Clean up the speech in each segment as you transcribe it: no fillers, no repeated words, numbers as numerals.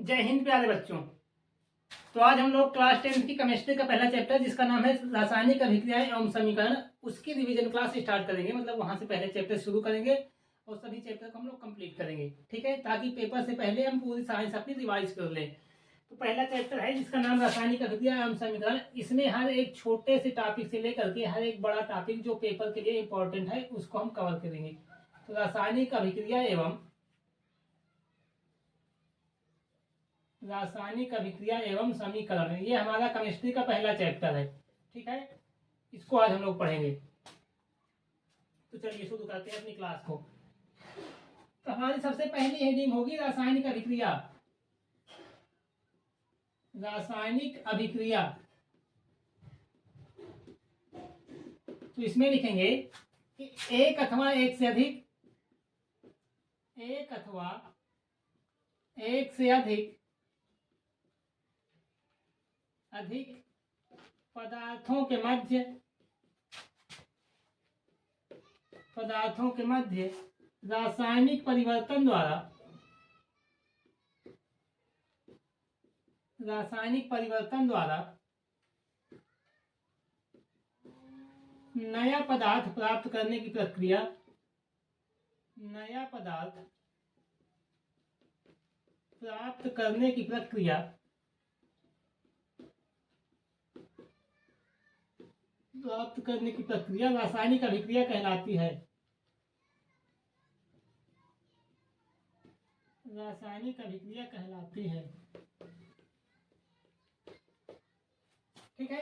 जय हिंद प्यारे बच्चों। तो आज हम लोग क्लास 10 की केमिस्ट्री का पहला चैप्टर जिसका नाम है रासायनिक अभिक्रियाएं एवं समीकरण, उसकी रिवीजन क्लास स्टार्ट करेंगे। मतलब वहां से पहले चैप्टर शुरू करेंगे और सभी चैप्टर को हम लोग कंप्लीट करेंगे, ठीक है, ताकि पेपर से पहले हम पूरी साइंस अपनी रिवाइज कर लें। तो पहला चैप्टर है जिसका नाम रासायनिक अभिक्रिया एवं समीकरण। इसमें हर एक छोटे से टॉपिक से लेकर के हर एक बड़ा टॉपिक जो पेपर के लिए इंपॉर्टेंट है उसको हम कवर करेंगे। तो रासायनिक अभिक्रिया एवं समीकरण, ये हमारा केमिस्ट्री का पहला चैप्टर है, ठीक है। इसको आज हम लोग पढ़ेंगे। तो चलिए शुरू करते हैं अपनी क्लास को। तो हमारी सबसे पहली हेडिंग होगी रासायनिक अभिक्रिया। रासायनिक अभिक्रिया, तो इसमें लिखेंगे कि एक अथवा एक से अधिक पदार्थों के मध्य रासायनिक परिवर्तन द्वारा नया पदार्थ प्राप्त करने की प्रक्रिया रासायनिक अभिक्रिया कहलाती है। ठीक है,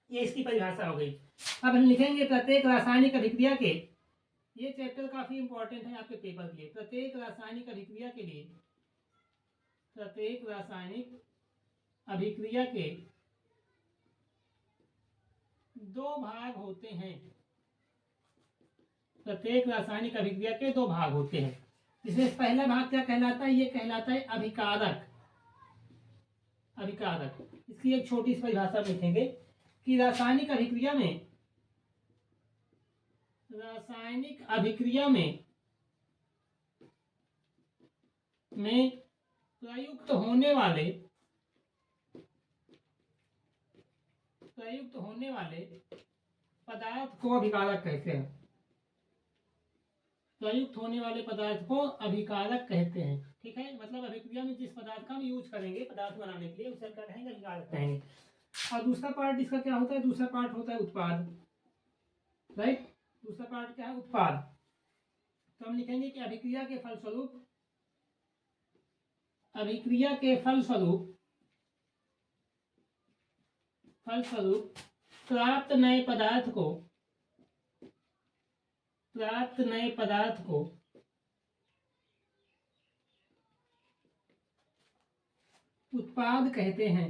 ये इसकी परिभाषा हो गई। अब हम लिखेंगे प्रत्येक रासायनिक अभिक्रिया के, ये चैप्टर काफी इंपॉर्टेंट है आपके पेपर के लिए। प्रत्येक रासायनिक अभिक्रिया के दो भाग होते हैं। प्रत्येक रासायनिक अभिक्रिया के दो भाग होते हैं। इसमें पहला भाग क्या कहलाता है? ये कहलाता है अभिकारक। इसकी एक छोटी सी परिभाषा लिखेंगे कि रासायनिक अभिक्रिया में प्रयुक्त होने वाले पदार्थ को अभिकारक कहते हैं। ठीक है, मतलब अभिक्रिया में जिस पदार्थ का हम यूज करेंगे पदार्थ बनाने के लिए उसे क्या कहेंगे? अभिकारक कहेंगे। और दूसरा पार्ट इसका क्या होता है? दूसरा पार्ट होता है उत्पाद। राइट, दूसरा पार्ट क्या है? उत्पाद। तो हम लिखेंगे कि अभिक्रिया के फलस्वरूप प्राप्त नए पदार्थ को उत्पाद कहते हैं।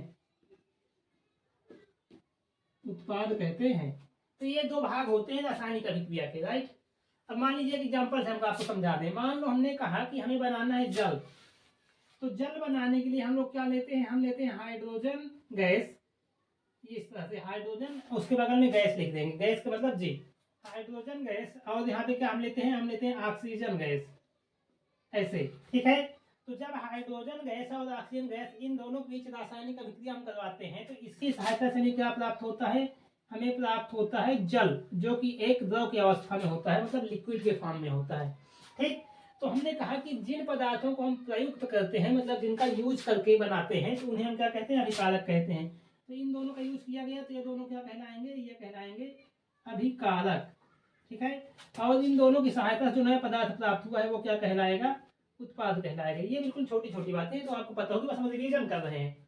तो ये दो भाग होते हैं रासायनिक अभिक्रिया के, राइट। अब मान लीजिए एग्जांपल से हम आपको समझा दें। मान लो हमने कहा कि हमें बनाना है जल। तो जल बनाने के लिए हम लोग क्या लेते हैं? हम लेते हैं हाइड्रोजन गैस, इस तरह से हाइड्रोजन, उसके बगल में गैस लिख देंगे। गैस का मतलब जी, हाइड्रोजन गैस। और यहाँ पे क्या हम लेते हैं ऑक्सीजन गैस, ऐसे, ठीक है। तो जब हाइड्रोजन गैस और ऑक्सीजन गैस इन दोनों के बीच रासायनिक अभिक्रिया हम करवाते हैं तो इसकी सहायता से हमें क्या प्राप्त होता है? हमें प्राप्त होता है जल, जो कि एक द्रव की अवस्था में होता है, मतलब लिक्विड के फॉर्म में होता है। ठीक, तो हमने कहा कि जिन पदार्थों को हम प्रयुक्त करते हैं, मतलब जिनका यूज करके बनाते हैं, तो उन्हें हम क्या कहते हैं? अभिकारक कहते हैं। तो इन दोनों का यूज किया गया तो ये दोनों क्या कहलाएंगे? ये कहलाएंगे अभिकारक। ठीक है, और इन दोनों की सहायता से जो नया पदार्थ प्राप्त हुआ है वो क्या कहलाएगा? उत्पाद कहलाएगा। ये बिल्कुल छोटी छोटी बातें तो आपको पता होगी, बस हम रिवीजन कर रहे हैं,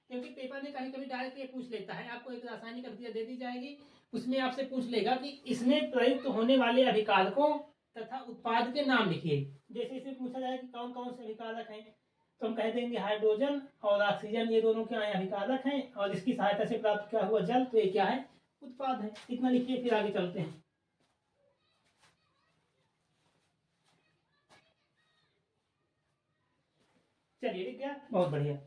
क्योंकि पेपर में कभी कभी डायरेक्ट ये पूछ लेता है। आपको एक रासायनिक अभिक्रिया दे दी जाएगी, उसमें आपसे पूछ लेगा कि इसमें प्रयुक्त होने वाले अभिकारकों तथा उत्पाद के नाम लिखिए। जैसे इसमें पूछा जाए कि कौन कौन से अभिकारक हैं, तो हम कह देंगे हाइड्रोजन और ऑक्सीजन, ये दोनों क्या है? अभिकारक हैं। और इसकी सहायता से प्राप्त क्या हुआ? जल, तो ये क्या है? उत्पाद है। इतना लिखिए, फिर आगे चलते हैं। चलिए, ठीक है, बहुत बढ़िया।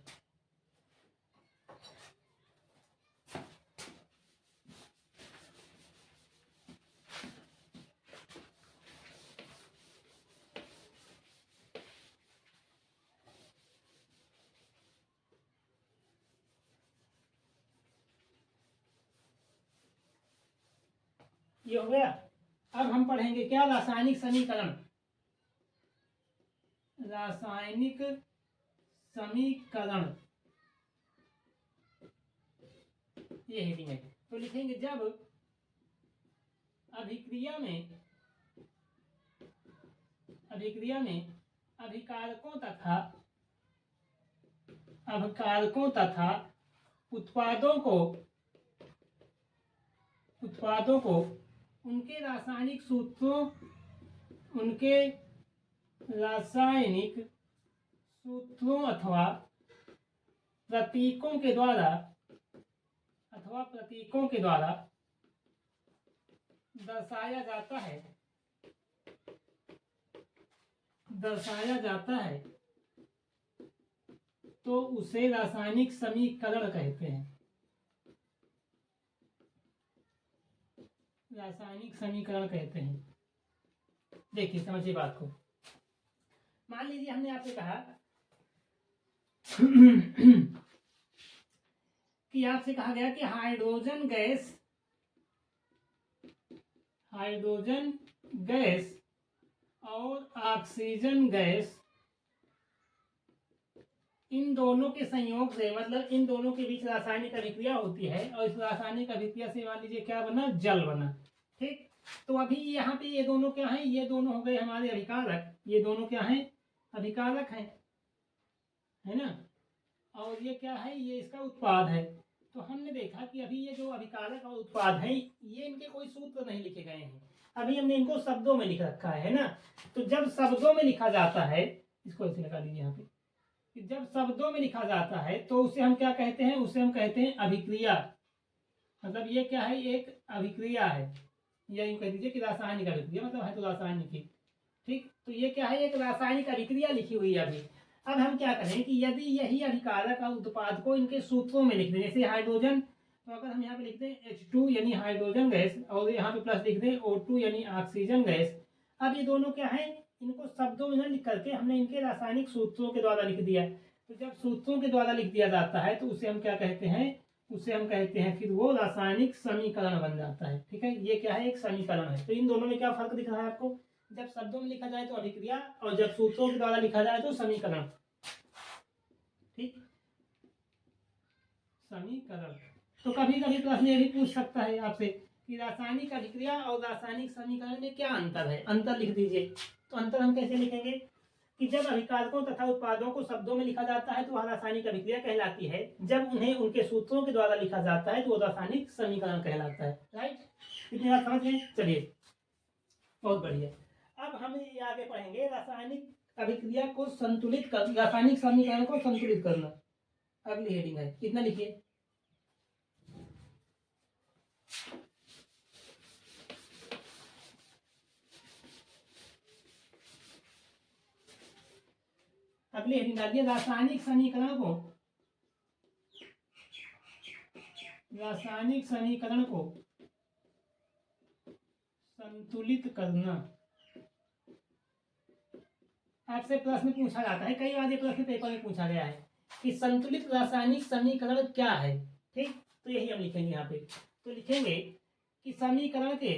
ये हो गया। अब हम पढ़ेंगे क्या, रासायनिक समीकरण। रासायनिक समीकरण, ये हेडिंग है। तो लिखेंगे जब अभिक्रिया में अभिकारकों तथा उत्पादों को उनके रासायनिक सूत्रों अथवा प्रतीकों के द्वारा दर्शाया जाता है तो उसे रासायनिक समीकरण कहते हैं। देखिए समझिए बात को। मान लीजिए हमने आपसे कहा कि आपसे कहा गया कि हाइड्रोजन गैस और ऑक्सीजन गैस, इन दोनों के संयोग से, मतलब इन दोनों के बीच रासायनिक अभिक्रिया होती है और इस रासायनिक अभिक्रिया से मान लीजिए क्या बना, जल बना। ठीक, तो अभी यहाँ पे ये दोनों क्या हैं, ये दोनों हो गए हमारे अभिकारक। ये दोनों क्या हैं, अभिकारक हैं, है ना। और ये क्या है, ये इसका उत्पाद है। तो हमने देखा कि अभी ये जो अभिकारक और उत्पाद हैं, ये इनके कोई सूत्र नहीं लिखे गए हैं। अभी हमने इनको शब्दों में लिख रखा है ना। तो जब शब्दों में लिखा जाता है, इसको ऐसे लगा लीजिए यहाँ पे, कि जब शब्दों में लिखा जाता है तो उसे हम क्या कहते हैं, उसे हम कहते हैं अभिक्रिया। मतलब ये क्या है, एक अभिक्रिया है, या यूं कह दीजिए कि रासायनिक अभिक्रिया, मतलब है तो रासायनिक ही। ठीक, तो ये क्या है, एक रासायनिक अभिक्रिया लिखी हुई है अभी। अब हम क्या करें कि यदि यही अभिकारक और उत्पाद को इनके सूत्रों में लिख दें, जैसे हाइड्रोजन, तो अगर हम यहाँ पे लिख दें H2 यानी हाइड्रोजन गैस, और यहाँ पे प्लस लिख दें O2 यानी ऑक्सीजन गैस। अब ये दोनों क्या है, इनको शब्दों में न लिख करके हमने इनके रासायनिक सूत्रों के द्वारा लिख दिया। तो जब सूत्रों के द्वारा लिख दिया जाता है तो उसे हम क्या कहते हैं, उसे हम कहते हैं फिर वो रासायनिक समीकरण बन जाता है। ठीक है, ये क्या है, एक समीकरण है। तो इन दोनों में क्या फर्क दिख रहा है आपको, जब शब्दों में लिखा जाए तो अभिक्रिया, और जब सूत्रों के द्वारा लिखा जाए तो समीकरण। ठीक, समीकरण। तो कभी कभी प्रश्न ये भी पूछ सकता है आपसे कि रासायनिक अभिक्रिया और रासायनिक समीकरण में क्या अंतर है, अंतर लिख दीजिए। तो अंतर हम कैसे लिखेंगे कि जब अभिकारकों तथा उत्पादों को शब्दों में लिखा जाता है तो वह रासायनिक अभिक्रिया कहलाती है, जब उन्हें उनके सूत्रों के द्वारा लिखा जाता है तो वो रासायनिक समीकरण कहलाता है। राइट, इतनी बात समझ गए। चलिए, बहुत बढ़िया। अब हम ये आगे पढ़ेंगे रासायनिक अभिक्रिया को संतुलित कर, रासायनिक समीकरण को संतुलित करना। अगली हेडिंग है, कितना लिखिए, अगली हेडिंग डालिए, रासायनिक समीकरण को संतुलित करना। आपसे प्रश्न पूछा जाता है, कई बार ये प्रश्न पेपर में पूछा गया है कि संतुलित रासायनिक समीकरण क्या है। ठीक, तो यही हम लिखेंगे यहाँ पे। तो लिखेंगे कि समीकरण के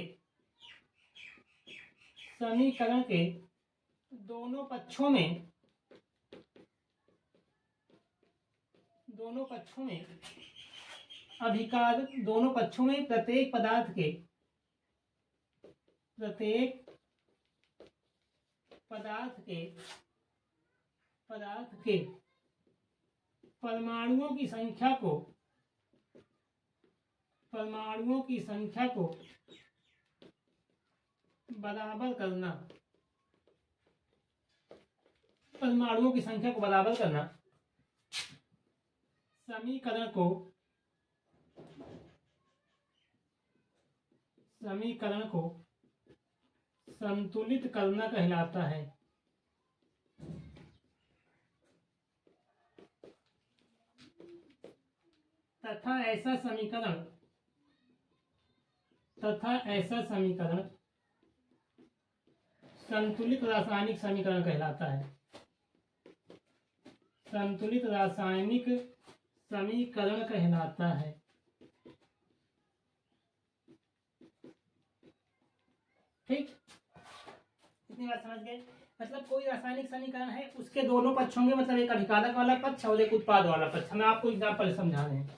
दोनों पक्षों प्रत्येक पदार्थ के परमाणुओं की संख्या को बराबर करना, समीकरण को संतुलित करना कहलाता है। तथा ऐसा समीकरण संतुलित रासायनिक समीकरण कहलाता है। संतुलित रासायनिक समीकरण कहलाता है। ठीक, इतनी बात समझ गए। मतलब कोई रासायनिक समीकरण है, उसके दोनों पक्ष होंगे, मतलब एक अभिकारक वाला पक्ष और एक उत्पाद वाला पक्ष। हम आपको एग्जाम्पल समझा रहे हैं।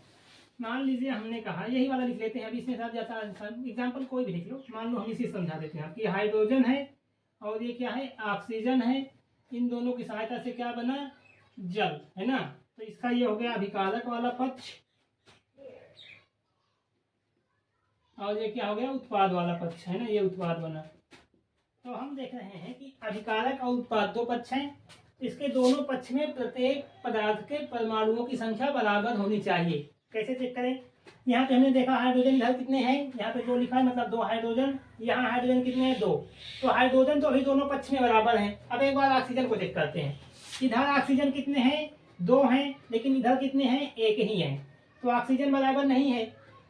मान लीजिए हमने कहा, यही वाला लिख लेते हैं, अभी इसमें साथ जाता एग्जाम्पल कोई भी लिख लो। मान लो हम इसे समझा देते हैं कि हाइड्रोजन है और ये क्या है, ऑक्सीजन है। इन दोनों की सहायता से क्या बना, जल, है ना। तो इसका ये हो गया अभिकारक वाला पक्ष, और ये क्या हो गया, उत्पाद वाला पक्ष, है ना, ये उत्पाद बना। तो हम देख रहे हैं कि अभिकारक और उत्पाद दो पक्ष हैं। इसके दोनों पक्ष में प्रत्येक पदार्थ के परमाणुओं की संख्या बराबर होनी चाहिए। कैसे चेक करें, यहाँ पे हमने देखा हाइड्रोजन इधर कितने हैं, यहाँ पे 2 लिखा है, मतलब 2 हाइड्रोजन। यहाँ हाइड्रोजन कितने हैं, 2। तो हाइड्रोजन तो अभी दोनों पक्ष में बराबर हैं। अब एक बार ऑक्सीजन को चेक करते हैं। इधर ऑक्सीजन कितने हैं, 2 हैं, लेकिन इधर कितने हैं, 1 ही है। तो ऑक्सीजन बराबर नहीं है।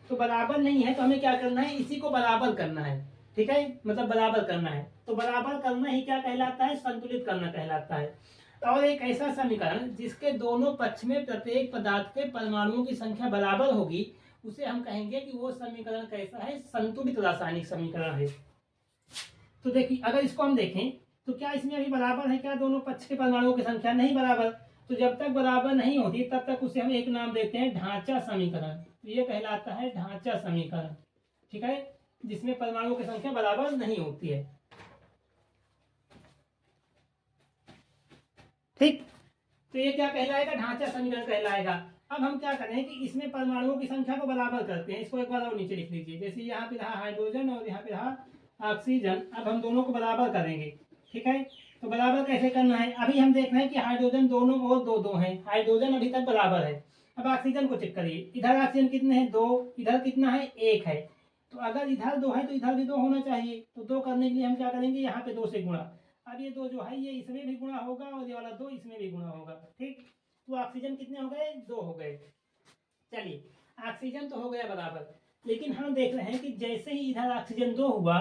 तो बराबर नहीं है तो हमें क्या करना है, इसी को बराबर करना है। ठीक है, मतलब बराबर करना है। तो बराबर करना ही क्या कहलाता है, संतुलित करना कहलाता है। और एक ऐसा समीकरण जिसके दोनों पक्ष में प्रत्येक पदार्थ के परमाणुओं की संख्या बराबर होगी, उसे हम कहेंगे कि वो समीकरण कैसा है, संतुलित रासायनिक समीकरण है। तो देखिए, अगर इसको हम देखें तो क्या इसमें अभी बराबर है क्या, दोनों पक्ष के परमाणुओं की संख्या, नहीं बराबर। तो जब तक बराबर नहीं होती तब तक उसे हम एक नाम देते हैं ढांचा समीकरण। तो ये कहलाता है ढांचा समीकरण। ठीक है, जिसमें परमाणुओं की संख्या बराबर नहीं होती है। ठीक, तो ये क्या कहलाएगा, ढांचा समीकरण कहलाएगा। अब हम क्या करें कि इसमें परमाणुओं की संख्या को बराबर करते हैं। इसको एक बार और नीचे लिख लीजिए। जैसे यहाँ पे रहा हाइड्रोजन और यहाँ पे रहा ऑक्सीजन। अब हम दोनों को बराबर करेंगे। ठीक है, तो बराबर कैसे करना है, अभी हम देख रहे हैं कि हाइड्रोजन दोनों और 2-2 हैं। हाइड्रोजन अभी तक बराबर है। अब ऑक्सीजन को चेक करिए, इधर ऑक्सीजन कितने हैं, 2, इधर कितना है, 1 है। तो अगर इधर 2 है तो इधर भी 2 होना चाहिए। तो 2 करने के लिए हम क्या करेंगे, यहाँ पे 2 से गुणा। अब ये 2 जो है ये इसमें भी गुणा होगा और ये वाला 2 इसमें भी गुणा होगा। ठीक, तो ऑक्सीजन कितने हो गए, 2 हो गए। चलिए, ऑक्सीजन तो हो गया बराबर, लेकिन हम देख रहे हैं कि जैसे ही इधर ऑक्सीजन 2 हुआ,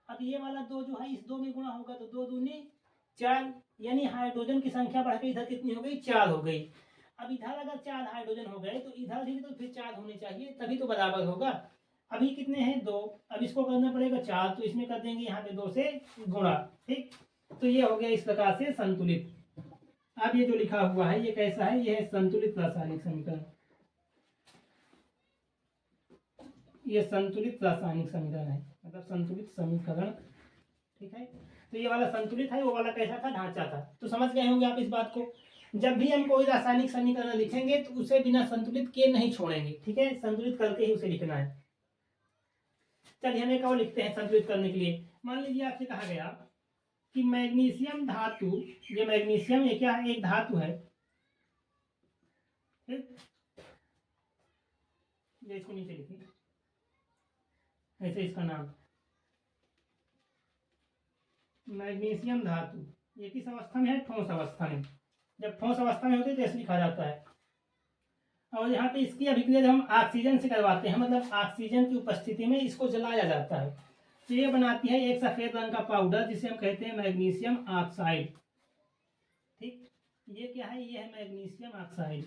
अब ये वाला 2 जो है इस 2 में गुणा होगा, तो 2 दूनी 4, यानी हाइड्रोजन की संख्या बढ़ के इधर कितनी हो गई, 4 हो गई। अब इधर अगर 4 हाइड्रोजन हो गए तो इधर भी तो फिर 4 होने चाहिए, तभी तो बराबर होगा। अभी कितने हैं, 2। अब इसको करना पड़ेगा 4, तो इसमें कर देंगे यहाँ पे 2 से गुणा। ठीक, तो ये हो गया इस प्रकार से संतुलित। अब ये जो लिखा हुआ है ये कैसा है, ये है संतुलित रासायनिक समीकरण। ये संतुलित रासायनिक समीकरण है, मतलब संतुलित समीकरण। ठीक है, तो ये वाला संतुलित है, वो वाला कैसा था, ढांचा था। तो समझ गए होंगे आप इस बात को। जब भी हम कोई रासायनिक समीकरण लिखेंगे तो उसे बिना संतुलित के नहीं छोड़ेंगे। ठीक है, संतुलित करके ही उसे लिखना है। चलिए हम एक और लिखते हैं संतुलित करने के लिए। मान लीजिए आपसे कहा गया कि मैग्नीशियम धातु, ये मैग्नीशियम ये क्या है, एक धातु है। ठीक, ये इसको नीचे लिखिए, ऐसे इसका नाम मैग्नीशियम धातु। ये किस अवस्था में है, ठोस अवस्था में। जब ठोस अवस्था में होती है तो ऐसे लिखा जाता है। और यहाँ पे इसकी अभिक्रिया जब हम ऑक्सीजन से करवाते हैं, मतलब ऑक्सीजन की उपस्थिति में इसको जलाया जाता है, तो ये बनाती है एक सफेद रंग का पाउडर जिसे हम कहते हैं मैग्नीशियम ऑक्साइड। ठीक, ये क्या है, ये है मैग्नीशियम ऑक्साइड।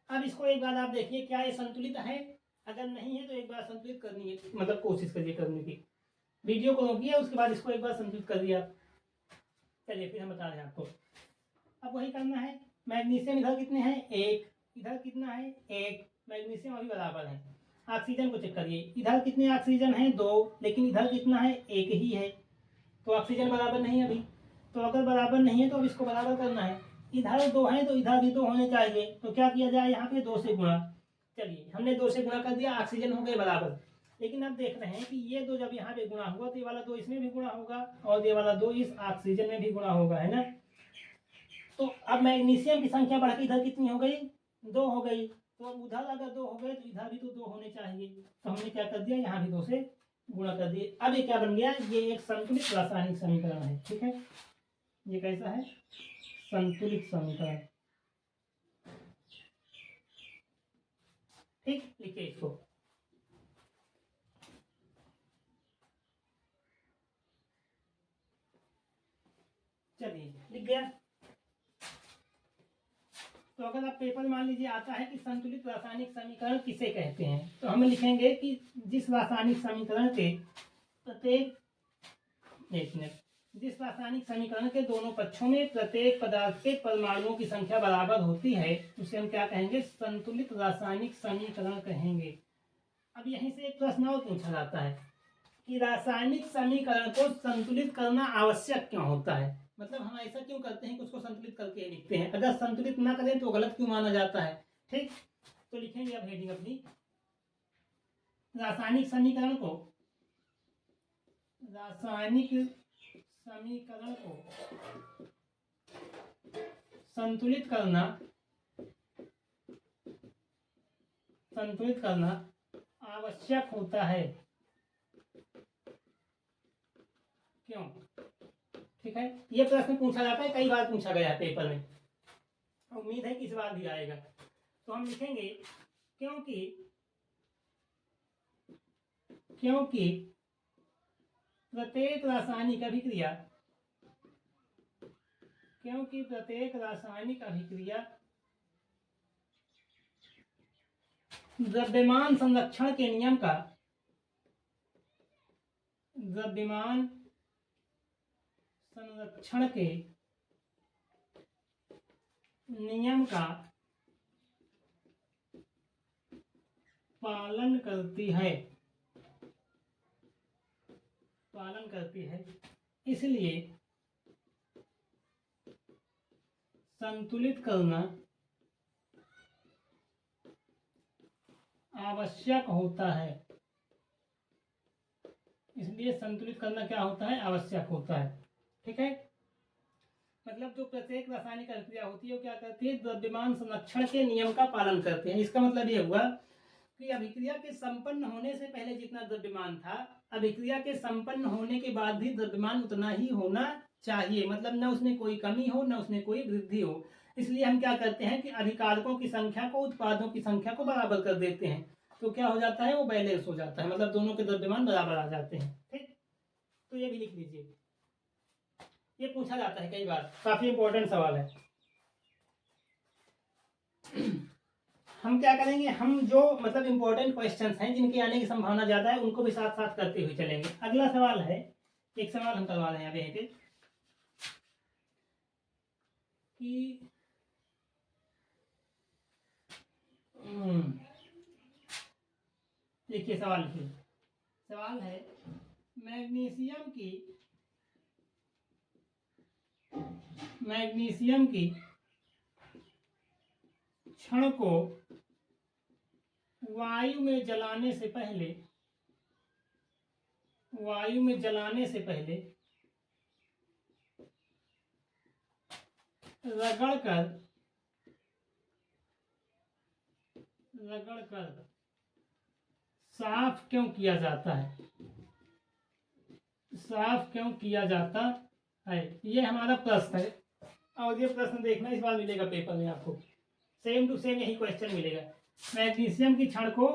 अब इसको एक बार आप देखिए, क्या ये संतुलित है, अगर नहीं है तो एक बार संतुलित करनी है, मतलब कोशिश करिए करने की। वीडियो को रोकिए, उसके बाद इसको एक बार संतुलित कर दिया। चलिए फिर हम बता रहे हैं आपको। अब वही करना है, मैग्नीशियम इधर कितने हैं, 1, इधर कितना है, 1। मैग्नीशियम अभी बराबर है। ऑक्सीजन को चेक करिए, इधर कितने ऑक्सीजन हैं, 2, लेकिन इधर कितना है, 1 ही है। तो ऑक्सीजन बराबर नहीं है अभी। तो अगर बराबर नहीं है तो अब इसको बराबर करना है। इधर 2 है तो इधर भी 2 होने चाहिए। तो क्या किया जाए, यहाँ पे 2 से गुणा। चलिए हमने 2 से गुणा कर दिया, ऑक्सीजन हो गए बराबर। लेकिन अब देख रहे हैं कि ये 2 जब यहाँ पे गुणा हुआ तो ये वाला 2 इसमें भी गुणा होगा और ये वाला 2 इस ऑक्सीजन में भी गुणा होगा, है ना। तो अब मैग्नीशियम की संख्या बढ़ के इधर कितनी हो गई, 2 हो गई। तो अब उधर अगर 2 हो गए तो इधर भी तो 2 होने चाहिए। तो हमने क्या कर दिया, यहाँ भी 2 से गुणा कर दिए। अब ये क्या बन गया, ये एक संतुलित रासायनिक समीकरण है। ठीक है, ये कैसा है, संतुलित समीकरण। ठीक, लिखिए इसको। चलिए लिख गया। तो अगर आप पेपर मान लीजिए आता है कि संतुलित रासायनिक समीकरण किसे कहते हैं, तो हम लिखेंगे कि जिस रासायनिक समीकरण के प्रत्येक एक मिनट जिस रासायनिक समीकरण के दोनों पक्षों में प्रत्येक पदार्थ के परमाणुओं की संख्या बराबर होती है उसे हम क्या कहेंगे, संतुलित रासायनिक समीकरण कहेंगे। अब यहीं से एक प्रश्न और पूछा जाता है कि रासायनिक समीकरण को संतुलित करना आवश्यक क्यों होता है, मतलब हम ऐसा क्यों करते हैं कि उसको संतुलित करके लिखते हैं, अगर संतुलित ना करें तो गलत क्यों माना जाता है। ठीक, तो लिखेंगे अब हेडिंग अपनी, रासायनिक समीकरण को संतुलित करना आवश्यक होता है। क्यों? ठीक है, ये प्रश्न पूछा जाता है, कई बार पूछा गया है पेपर में, उम्मीद है कि इस बार भी आएगा। तो हम लिखेंगे क्योंकि प्रत्येक रासायनिक अभिक्रिया द्रव्यमान संरक्षण के नियम का पालन करती है, इसलिए संतुलित करना आवश्यक होता है। आवश्यक होता है। ठीक है, मतलब जो प्रत्येक रासायनिक अभिक्रिया होती है वो क्या करती है, द्रव्यमान संरक्षण के नियम का पालन करते हैं। इसका मतलब ये हुआ कि अभिक्रिया के संपन्न होने से पहले जितना द्रव्यमान था, अभिक्रिया के संपन्न होने के बाद भी द्रव्यमान उतना ही होना चाहिए, मतलब न उसमें कोई कमी हो न उसमें कोई वृद्धि हो। इसलिए हम क्या करते हैं कि अभिकारकों की संख्या को उत्पादों की संख्या को बराबर कर देते हैं, तो क्या हो जाता है, वो बैलेंस हो जाता है, मतलब दोनों के द्रव्यमान बराबर आ जाते हैं। ठीक, तो ये भी लिख लीजिए, ये पूछा जाता है कई बार, काफी इंपॉर्टेंट सवाल है। हम क्या करेंगे, हम जो मतलब इंपॉर्टेंट क्वेश्चंस हैं जिनके आने की संभावना ज्यादा है उनको भी साथ साथ करते हुए चलेंगे। अगला सवाल है, एक सवाल हम करवा रहे हैं यहाँ पे कि देखिए सवाल है मैग्नीशियम की क्षण को वायु में जलाने से पहले रगड़कर साफ क्यों किया जाता है, ये हमारा प्रश्न है। और ये प्रश्न देखना, इस बार मिलेगा पेपर में आपको, सेम टू सेम यही क्वेश्चन मिलेगा। मैग्नीशियम की क्षण को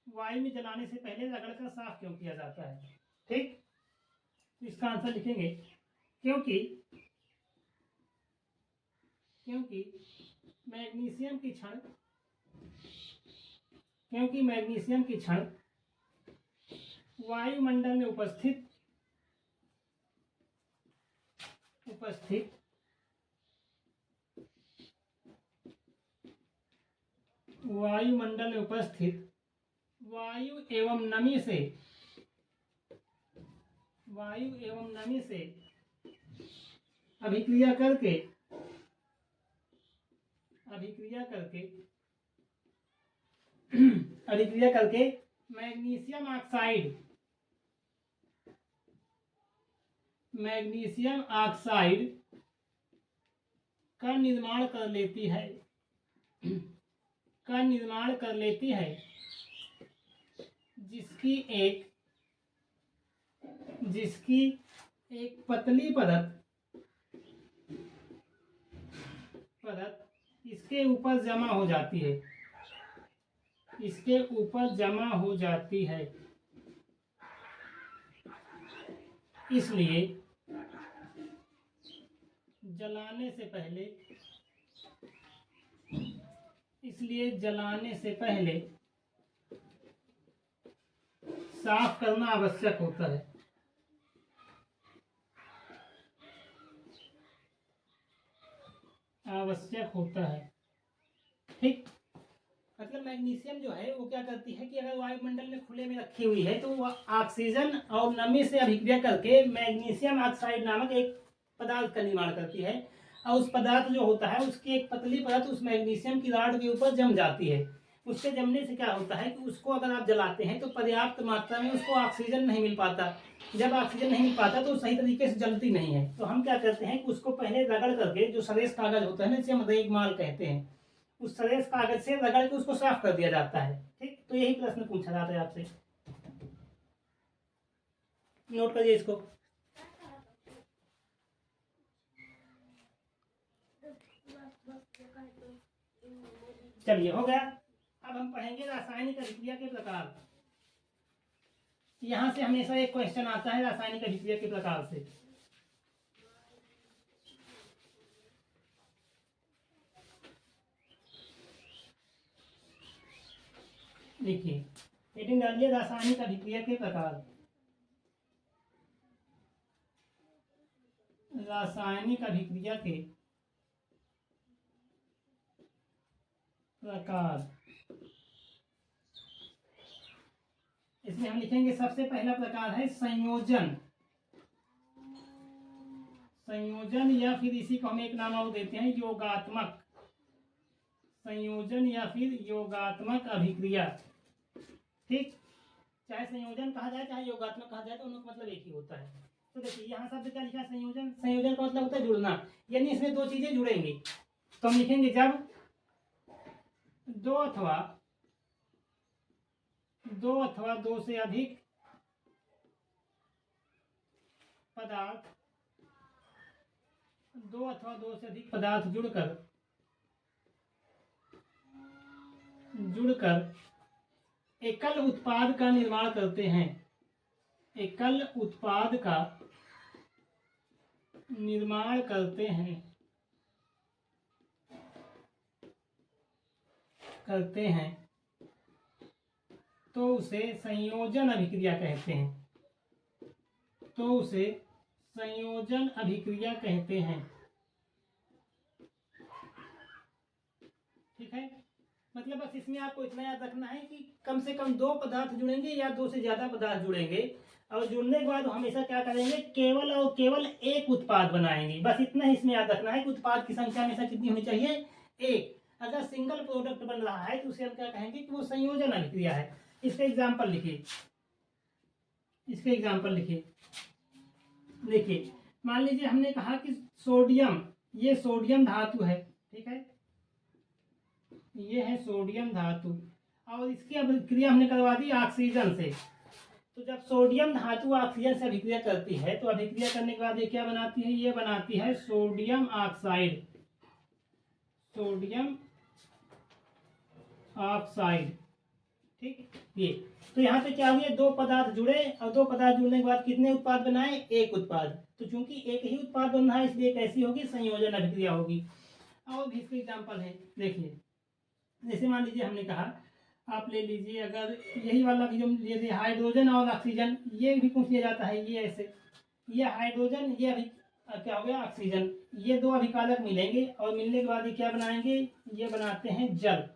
वायु में जलाने से पहले रगड़कर साफ क्यों किया जाता है। ठीक, तो इसका आंसर लिखेंगे क्योंकि मैग्नीशियम की क्षण वायुमंडल में उपस्थित वायु एवं नमी से अभिक्रिया करके मैग्नीशियम ऑक्साइड का निर्माण कर लेती है जिसकी एक पतली परत इसके ऊपर जमा हो जाती है। इसलिए जलाने से पहले इसलिए जलाने से पहले साफ करना आवश्यक होता है। आवश्यक होता है, ठीक। मतलब मैग्नीशियम जो है वो क्या करती है कि अगर वायुमंडल में खुले में रखी हुई है तो वह ऑक्सीजन और नमी से अभिक्रिया करके मैग्नीशियम ऑक्साइड नामक एक पदार्थ का निर्माण करती है, और उस पदार्थ जो होता है उसकी एक पतली परत उस मैग्नीशियम की राड के ऊपर जम जाती है। उसके जमने से क्या होता है कि उसको अगर आप जलाते हैं तो पर्याप्त मात्रा में उसको ऑक्सीजन नहीं मिल पाता। जब ऑक्सीजन नहीं मिल पाता तो सही तरीके से जलती नहीं है। तो हम क्या करते हैं कि उसको पहले रगड़ करके, जो सरेस कागज होता है ना, जिसे हम रेगमाल कहते हैं, उस सरेस कागज से रगड़ के उसको साफ कर दिया जाता है, ठीक। तो यही प्रश्न पूछा जाता है आपसे, नोट करिए इसको। चलिए, हो गया। अब हम पढ़ेंगे रासायनिक अभिक्रिया के प्रकार। यहां से हमेशा एक क्वेश्चन आता है रासायनिक अभिक्रिया के प्रकार से। देखिए, हेडिंग डालिए रासायनिक अभिक्रिया के प्रकार। रासायनिक अभिक्रिया के प्रकार। इसमें हम लिखेंगे सबसे पहला प्रकार है संयोजन। संयोजन, या फिर इसी को हम एक नाम और देते हैं योगात्मक। संयोजन या फिर योगात्मक अभिक्रिया, ठीक। चाहे संयोजन कहा जाए चाहे योगात्मक कहा जाए, तो उनका मतलब एक ही होता है। तो देखिए यहाँ शब्द क्या लिखा है, संयोजन। संयोजन का मतलब होता है जुड़ना, यानी इसमें दो चीजें जुड़ेंगी। तो हम लिखेंगे जब दो अथवा दो से अधिक पदार्थ, दो अथवा दो से अधिक पदार्थ जुड़कर एकल उत्पाद का निर्माण करते हैं। एकल उत्पाद का निर्माण करते हैं तो उसे संयोजन अभिक्रिया कहते हैं। तो उसे संयोजन अभिक्रिया कहते हैं, ठीक है। मतलब बस इसमें आपको इतना याद रखना है कि कम से कम दो पदार्थ जुड़ेंगे या दो से ज्यादा पदार्थ जुड़ेंगे, और जुड़ने के बाद हमेशा क्या करेंगे, केवल और केवल एक उत्पाद बनाएंगे। बस इतना ही इसमें याद रखना है कि उत्पाद की संख्या हमेशा कितनी होनी चाहिए, एक। अगर सिंगल प्रोडक्ट बन रहा है तो उसे हम क्या कहेंगे कि वो संयोजन अभिक्रिया है। इसके एग्जाम्पल लिखिए, देखिए, मान लीजिए हमने कहा कि सोडियम, ये सोडियम धातु है, ठीक है। ये है सोडियम धातु, और इसकी अभिक्रिया हमने करवा दी ऑक्सीजन से। तो जब सोडियम धातु ऑक्सीजन से अभिक्रिया करती है तो अभिक्रिया करने के बाद ये क्या बनाती है, ये बनाती है सोडियम ऑक्साइड। सोडियम ऑक्साइड, ठीक। ये तो यहाँ पे क्या हुए, दो पदार्थ जुड़े, और दो पदार्थ जुड़ने के बाद कितने उत्पाद बनाए, एक उत्पाद। तो चूंकि एक ही उत्पाद बन रहा है इसलिए कैसी होगी, संयोजन अभिक्रिया होगी। और भी इसके एग्जाम्पल है, देखिए। जैसे मान लीजिए हमने कहा, आप ले लीजिए अगर यही वाला भी जो लिए थे हाइड्रोजन और ऑक्सीजन, ये भी पूछ लिया जाता है। ये ऐसे, ये हाइड्रोजन, ये अभी क्या हो गया ऑक्सीजन, ये दो अभिकारक मिलेंगे और मिलने के बाद ये क्या बनाएंगे, ये बनाते हैं जल,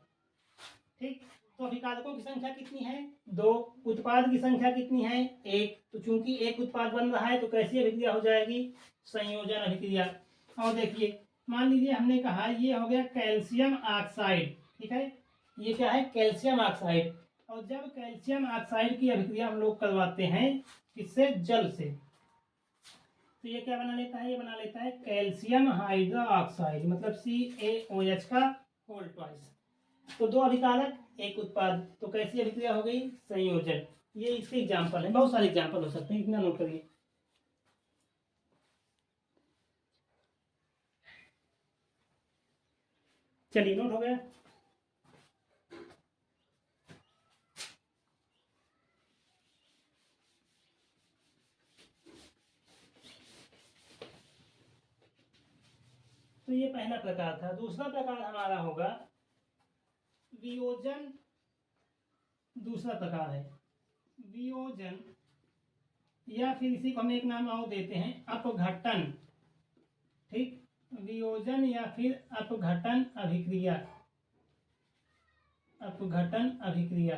ठीक। तो अभिकारकों की संख्या कितनी है, दो। उत्पाद की संख्या कितनी है, एक। तो चूंकि एक उत्पाद बन रहा है तो कैसी अभिक्रिया हो जाएगी, संयोजन अभिक्रिया। और देखिए, मान लीजिए हमने कहा ये हो गया कैल्शियम ऑक्साइड, ठीक है। ये क्या है, कैल्शियम ऑक्साइड। और जब कैल्शियम ऑक्साइड की अभिक्रिया हम लोग करवाते हैं किससे, जल से, तो ये क्या बना लेता है, ये बना लेता है कैल्शियम हाइड्रोक्साइड, मतलब CaOH का होल ट्वाइस। तो दो अभिकारक एक उत्पाद, तो कैसी अभिक्रिया हो गई, संयोजन। ये इसके एग्जाम्पल है, बहुत सारे एग्जाम्पल हो सकते हैं, इतना नोट करिए। चलिए, नोट हो गया। तो ये पहला प्रकार था। दूसरा प्रकार हमारा होगा वियोजन दूसरा प्रकार है, वियोजन, या फिर इसी को हम एक नाम और देते हैं अपघटन। ठीक, वियोजन या फिर अपघटन अभिक्रिया, अपघटन अभिक्रिया।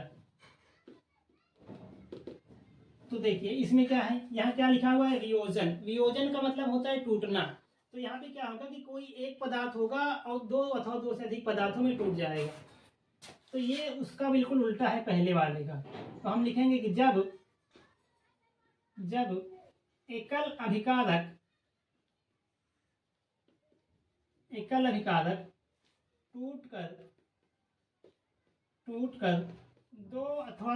तो देखिए इसमें क्या है, यहाँ क्या लिखा हुआ है, वियोजन। वियोजन का मतलब होता है टूटना। तो यहाँ पे क्या होगा कि कोई एक पदार्थ होगा और दो अथवा दो से अधिक पदार्थों में टूट जाएगा। तो ये उसका बिल्कुल उल्टा है पहले वाले का। तो हम लिखेंगे कि जब एकल अभिकारक टूटकर दो अथवा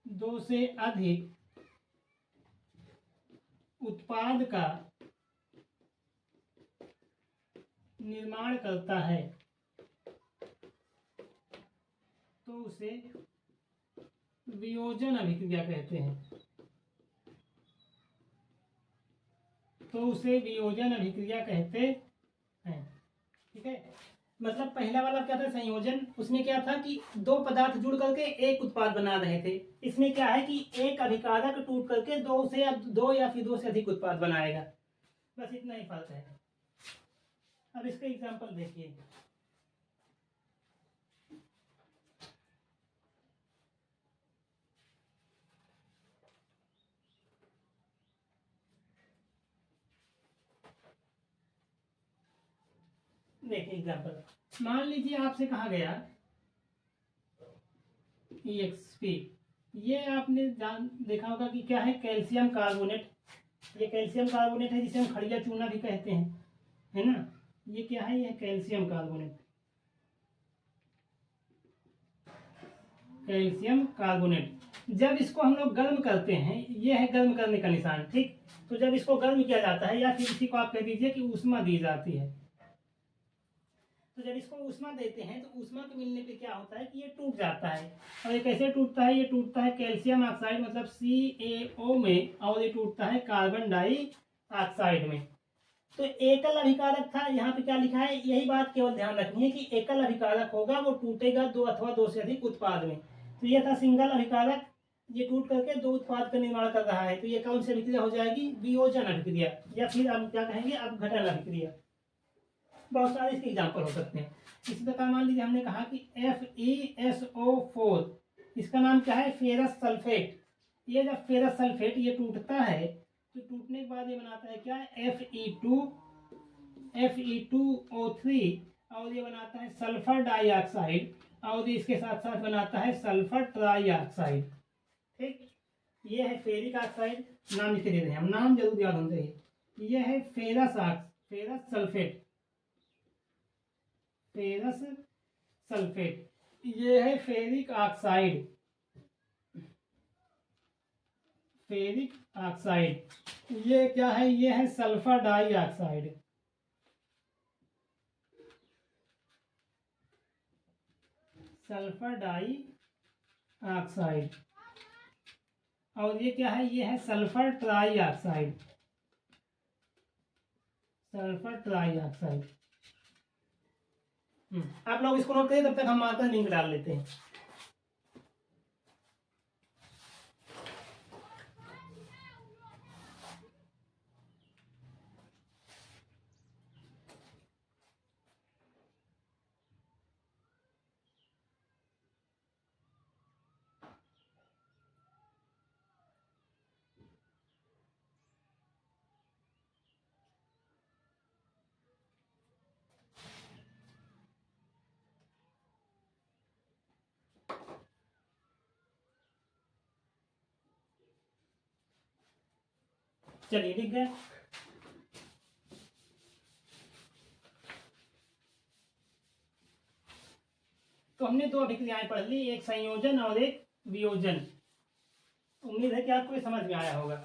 दो से अधिक उत्पाद का निर्माण करता है तो उसे वियोजन अभिक्रिया कहते हैं। ठीक है, मतलब पहला वाला क्या था, संयोजन। उसमें क्या था कि दो पदार्थ जुड़ करके एक उत्पाद बना रहे थे। इसमें क्या है कि एक अभिकारक टूट करके दो या फिर दो से अधिक उत्पाद बनाएगा। बस इतना ही फर्क है। अब इसका एग्जांपल देखिए, एग्जांपल मान लीजिए आपसे कहा गया EXP, ये आपने देखा होगा कि क्या है, कैल्शियम कार्बोनेट। ये कैल्शियम कार्बोनेट है जिसे हम खड़िया चूना भी कहते हैं, है ना। ये क्या है, ये कैल्शियम कार्बोनेट। जब इसको हम लोग गर्म करते हैं, ये है गर्म करने का निशान। ठीक, तो जब इसको गर्म किया जाता है या फिर इसी को आप कह दीजिए कि ऊष्मा दी जाती है, तो जब इसको ऊष्मा देते हैं तो ऊष्मा के मिलने पे क्या होता है कि ये टूट जाता है। और ये कैसे टूटता है, ये टूटता है कैल्शियम ऑक्साइड मतलब CaO में, और ये टूटता है कार्बन डाइऑक्साइड में। तो एकल अभिकारक था, यहाँ पे क्या लिखा है, यही बात केवल ध्यान रखनी है कि एकल अभिकारक होगा वो टूटेगा दो अथवा दो से अधिक उत्पाद में। तो ये था सिंगल अभिकारक, ये टूट करके दो उत्पाद का निर्माण कर रहा है। तो ये कौन सी अभिक्रिया हो जाएगी, वियोजन अभिक्रिया, या फिर हम क्या कहेंगे, अपघटन अभिक्रिया। बहुत सारे इसके एग्जाम्पल हो सकते हैं। इसी प्रकार मान लीजिए हमने कहा कि FeSO4, इसका नाम क्या है, फेरस सल्फेट। ये जब फेरस सल्फेट ये टूटता है तो टूटने के बाद ये बनाता है क्या, Fe2O3, और ये बनाता है सल्फर डाइऑक्साइड, और इसके साथ साथ बनाता है सल्फर ट्राइऑक्साइड। ठीक, ये है फेरिक ऑक्साइड, नाम इसके दे रहे हैं हम, नाम जरूर याद होना चाहिए। ये है फेरस सल्फेट, ये है फेरिक ऑक्साइड, ये क्या है, ये है सल्फर डाइऑक्साइड। और ये क्या है, ये है सल्फर ट्राइऑक्साइड। आप लोग इसको नोट करिए, तब तक हम मार्कर लिंक डाल लेते हैं। चलिए लिख गए। तो हमने दो अभिक्रियाएं पढ़ ली, एक संयोजन और एक वियोजन। उम्मीद है कि आपको ये समझ में आया होगा।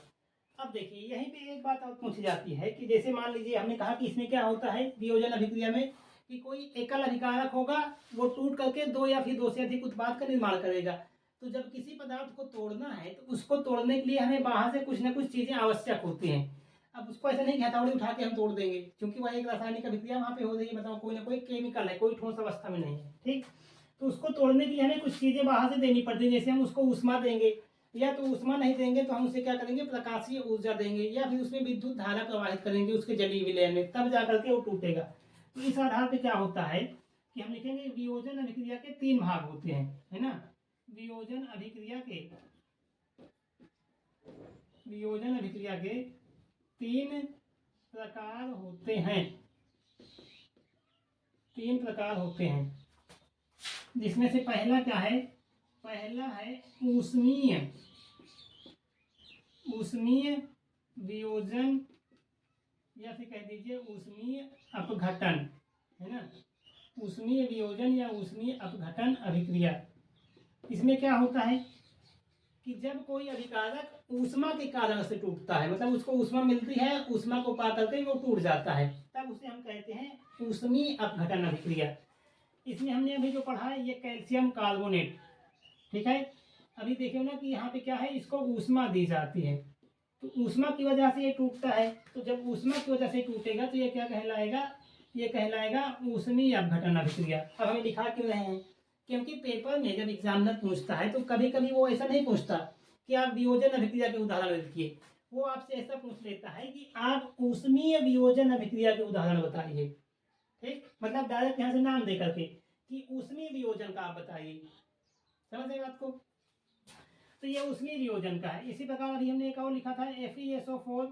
अब देखिए यहीं पे एक बात और पूछी जाती है कि जैसे मान लीजिए हमने कहा कि इसमें क्या होता है, वियोजन अभिक्रिया में, कि कोई एकल अभिकारक होगा वो टूट करके दो या फिर दो से अधिक उत्पाद का निर्माण करेगा। तो जब किसी पदार्थ को तोड़ना है तो उसको तोड़ने के लिए हमें बाहर से कुछ ना कुछ चीजें आवश्यक होती हैं। अब उसको ऐसा नहीं कि हथौड़ी उठा के हम तोड़ देंगे, क्योंकि वह एक रासायनिक अभिक्रिया वहाँ पे हो रही है, मतलब कोई ना कोई केमिकल है, कोई ठोस अवस्था में नहीं है, ठीक। तो उसको तोड़ने के लिए हमें कुछ चीजें बाहर से देनी पड़ती है, जैसे हम उसको ऊष्मा देंगे, या तो ऊष्मा नहीं देंगे तो हम उसे क्या करेंगे, प्रकाशीय ऊर्जा देंगे, या फिर उसमें विद्युत धारा प्रवाहित करेंगे उसके जलीय विलयन में, तब जाकर के वो टूटेगा। तो इस आधार पे क्या होता है कि हम लिखेंगे वियोजन अभिक्रिया के 3 भाग होते हैं, है ना। वियोजन अभिक्रिया के 3 प्रकार होते हैं, 3 प्रकार होते हैं, जिसमें से पहला क्या है, पहला है ऊष्मीय वियोजन, या फिर कह दीजिए ऊष्मीय अपघटन, है ना। ऊष्मीय वियोजन या ऊष्मीय अपघटन अभिक्रिया। इसमें क्या होता है कि जब कोई अभिकारक ऊष्मा के कारण से टूटता है, मतलब उसको ऊष्मा मिलती है, ऊष्मा को पा करके वो टूट जाता है, तब उसे हम कहते हैं ऊष्मीय अपघटन अभिक्रिया। इसमें हमने अभी जो पढ़ा है ये कैल्शियम कार्बोनेट, ठीक है। अभी देखिए ना कि यहाँ पे क्या है, इसको ऊष्मा दी जाती है, तो ऊष्मा की वजह से ये टूटता है। तो जब ऊष्मा की वजह से टूटेगा तो ये क्या कहलाएगा, ये कहलाएगा ऊष्मीय अपघटन अभिक्रिया। अब हमें लिखा क्यों रहे हैं, क्योंकि पेपर में जब एग्जामिनर पूछता है तो कभी कभी वो ऐसा नहीं पूछता कि आप वियोजन अभिक्रिया के उदाहरण लिखिए, वो आपसे ऐसा पूछ लेता है कि आप ऊष्मीय वियोजन अभिक्रिया के उदाहरण बताइए, ठीक। मतलब डायरेक्ट यहाँ से नाम दे करके कि ऊष्मीय वियोजन का आप बताइए, समझ गए बात को। तो ये ऊष्मीय वियोजन का है। इसी प्रकार अभी हमने एक और लिखा था FeSO4,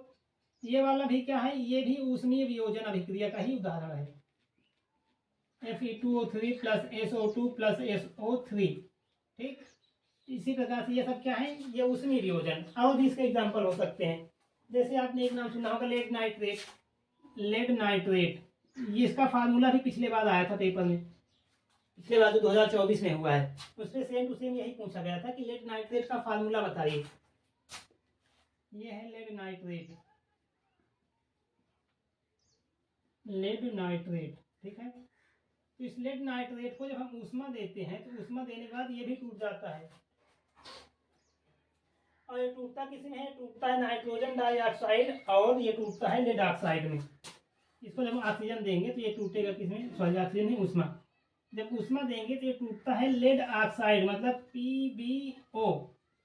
ये वाला भी क्या है, ये भी ऊष्मीय वियोजन अभिक्रिया का ही उदाहरण है। Fe2O3 plus SO2 plus SO3, ठीक। इसी प्रकार से ये सब क्या है, ये ऊष्मीय वियोजन। और भी इसके एग्जाम्पल हो सकते हैं, जैसे आपने एक नाम सुना होगा लेड नाइट्रेट, ये इसका फार्मूला भी पिछले बार आया था पेपर में, पिछले बार जो 2024 में हुआ है, उसमें सेम टू सेम यही पूछा गया था कि लेड नाइट्रेट का फार्मूला बताइए। ये है लेड नाइट्रेट, ठीक है। तो इस लेड नाइट्रेट को जब हम ऊष्मा देते हैं तो ऊष्मा देने के बाद ये भी टूट जाता है, और ये टूटता किस में है, टूटता है नाइट्रोजन डाइऑक्साइड, और ये टूटता है लेड ऑक्साइड में। इसको जब ऑक्सीजन देंगे तो ये टूटेगा किसमें, सॉरी ऑक्सीजन नहीं, ऊष्मा। जब ऊष्मा देंगे तो ये टूटता है लेड ऑक्साइड, मतलब PbO,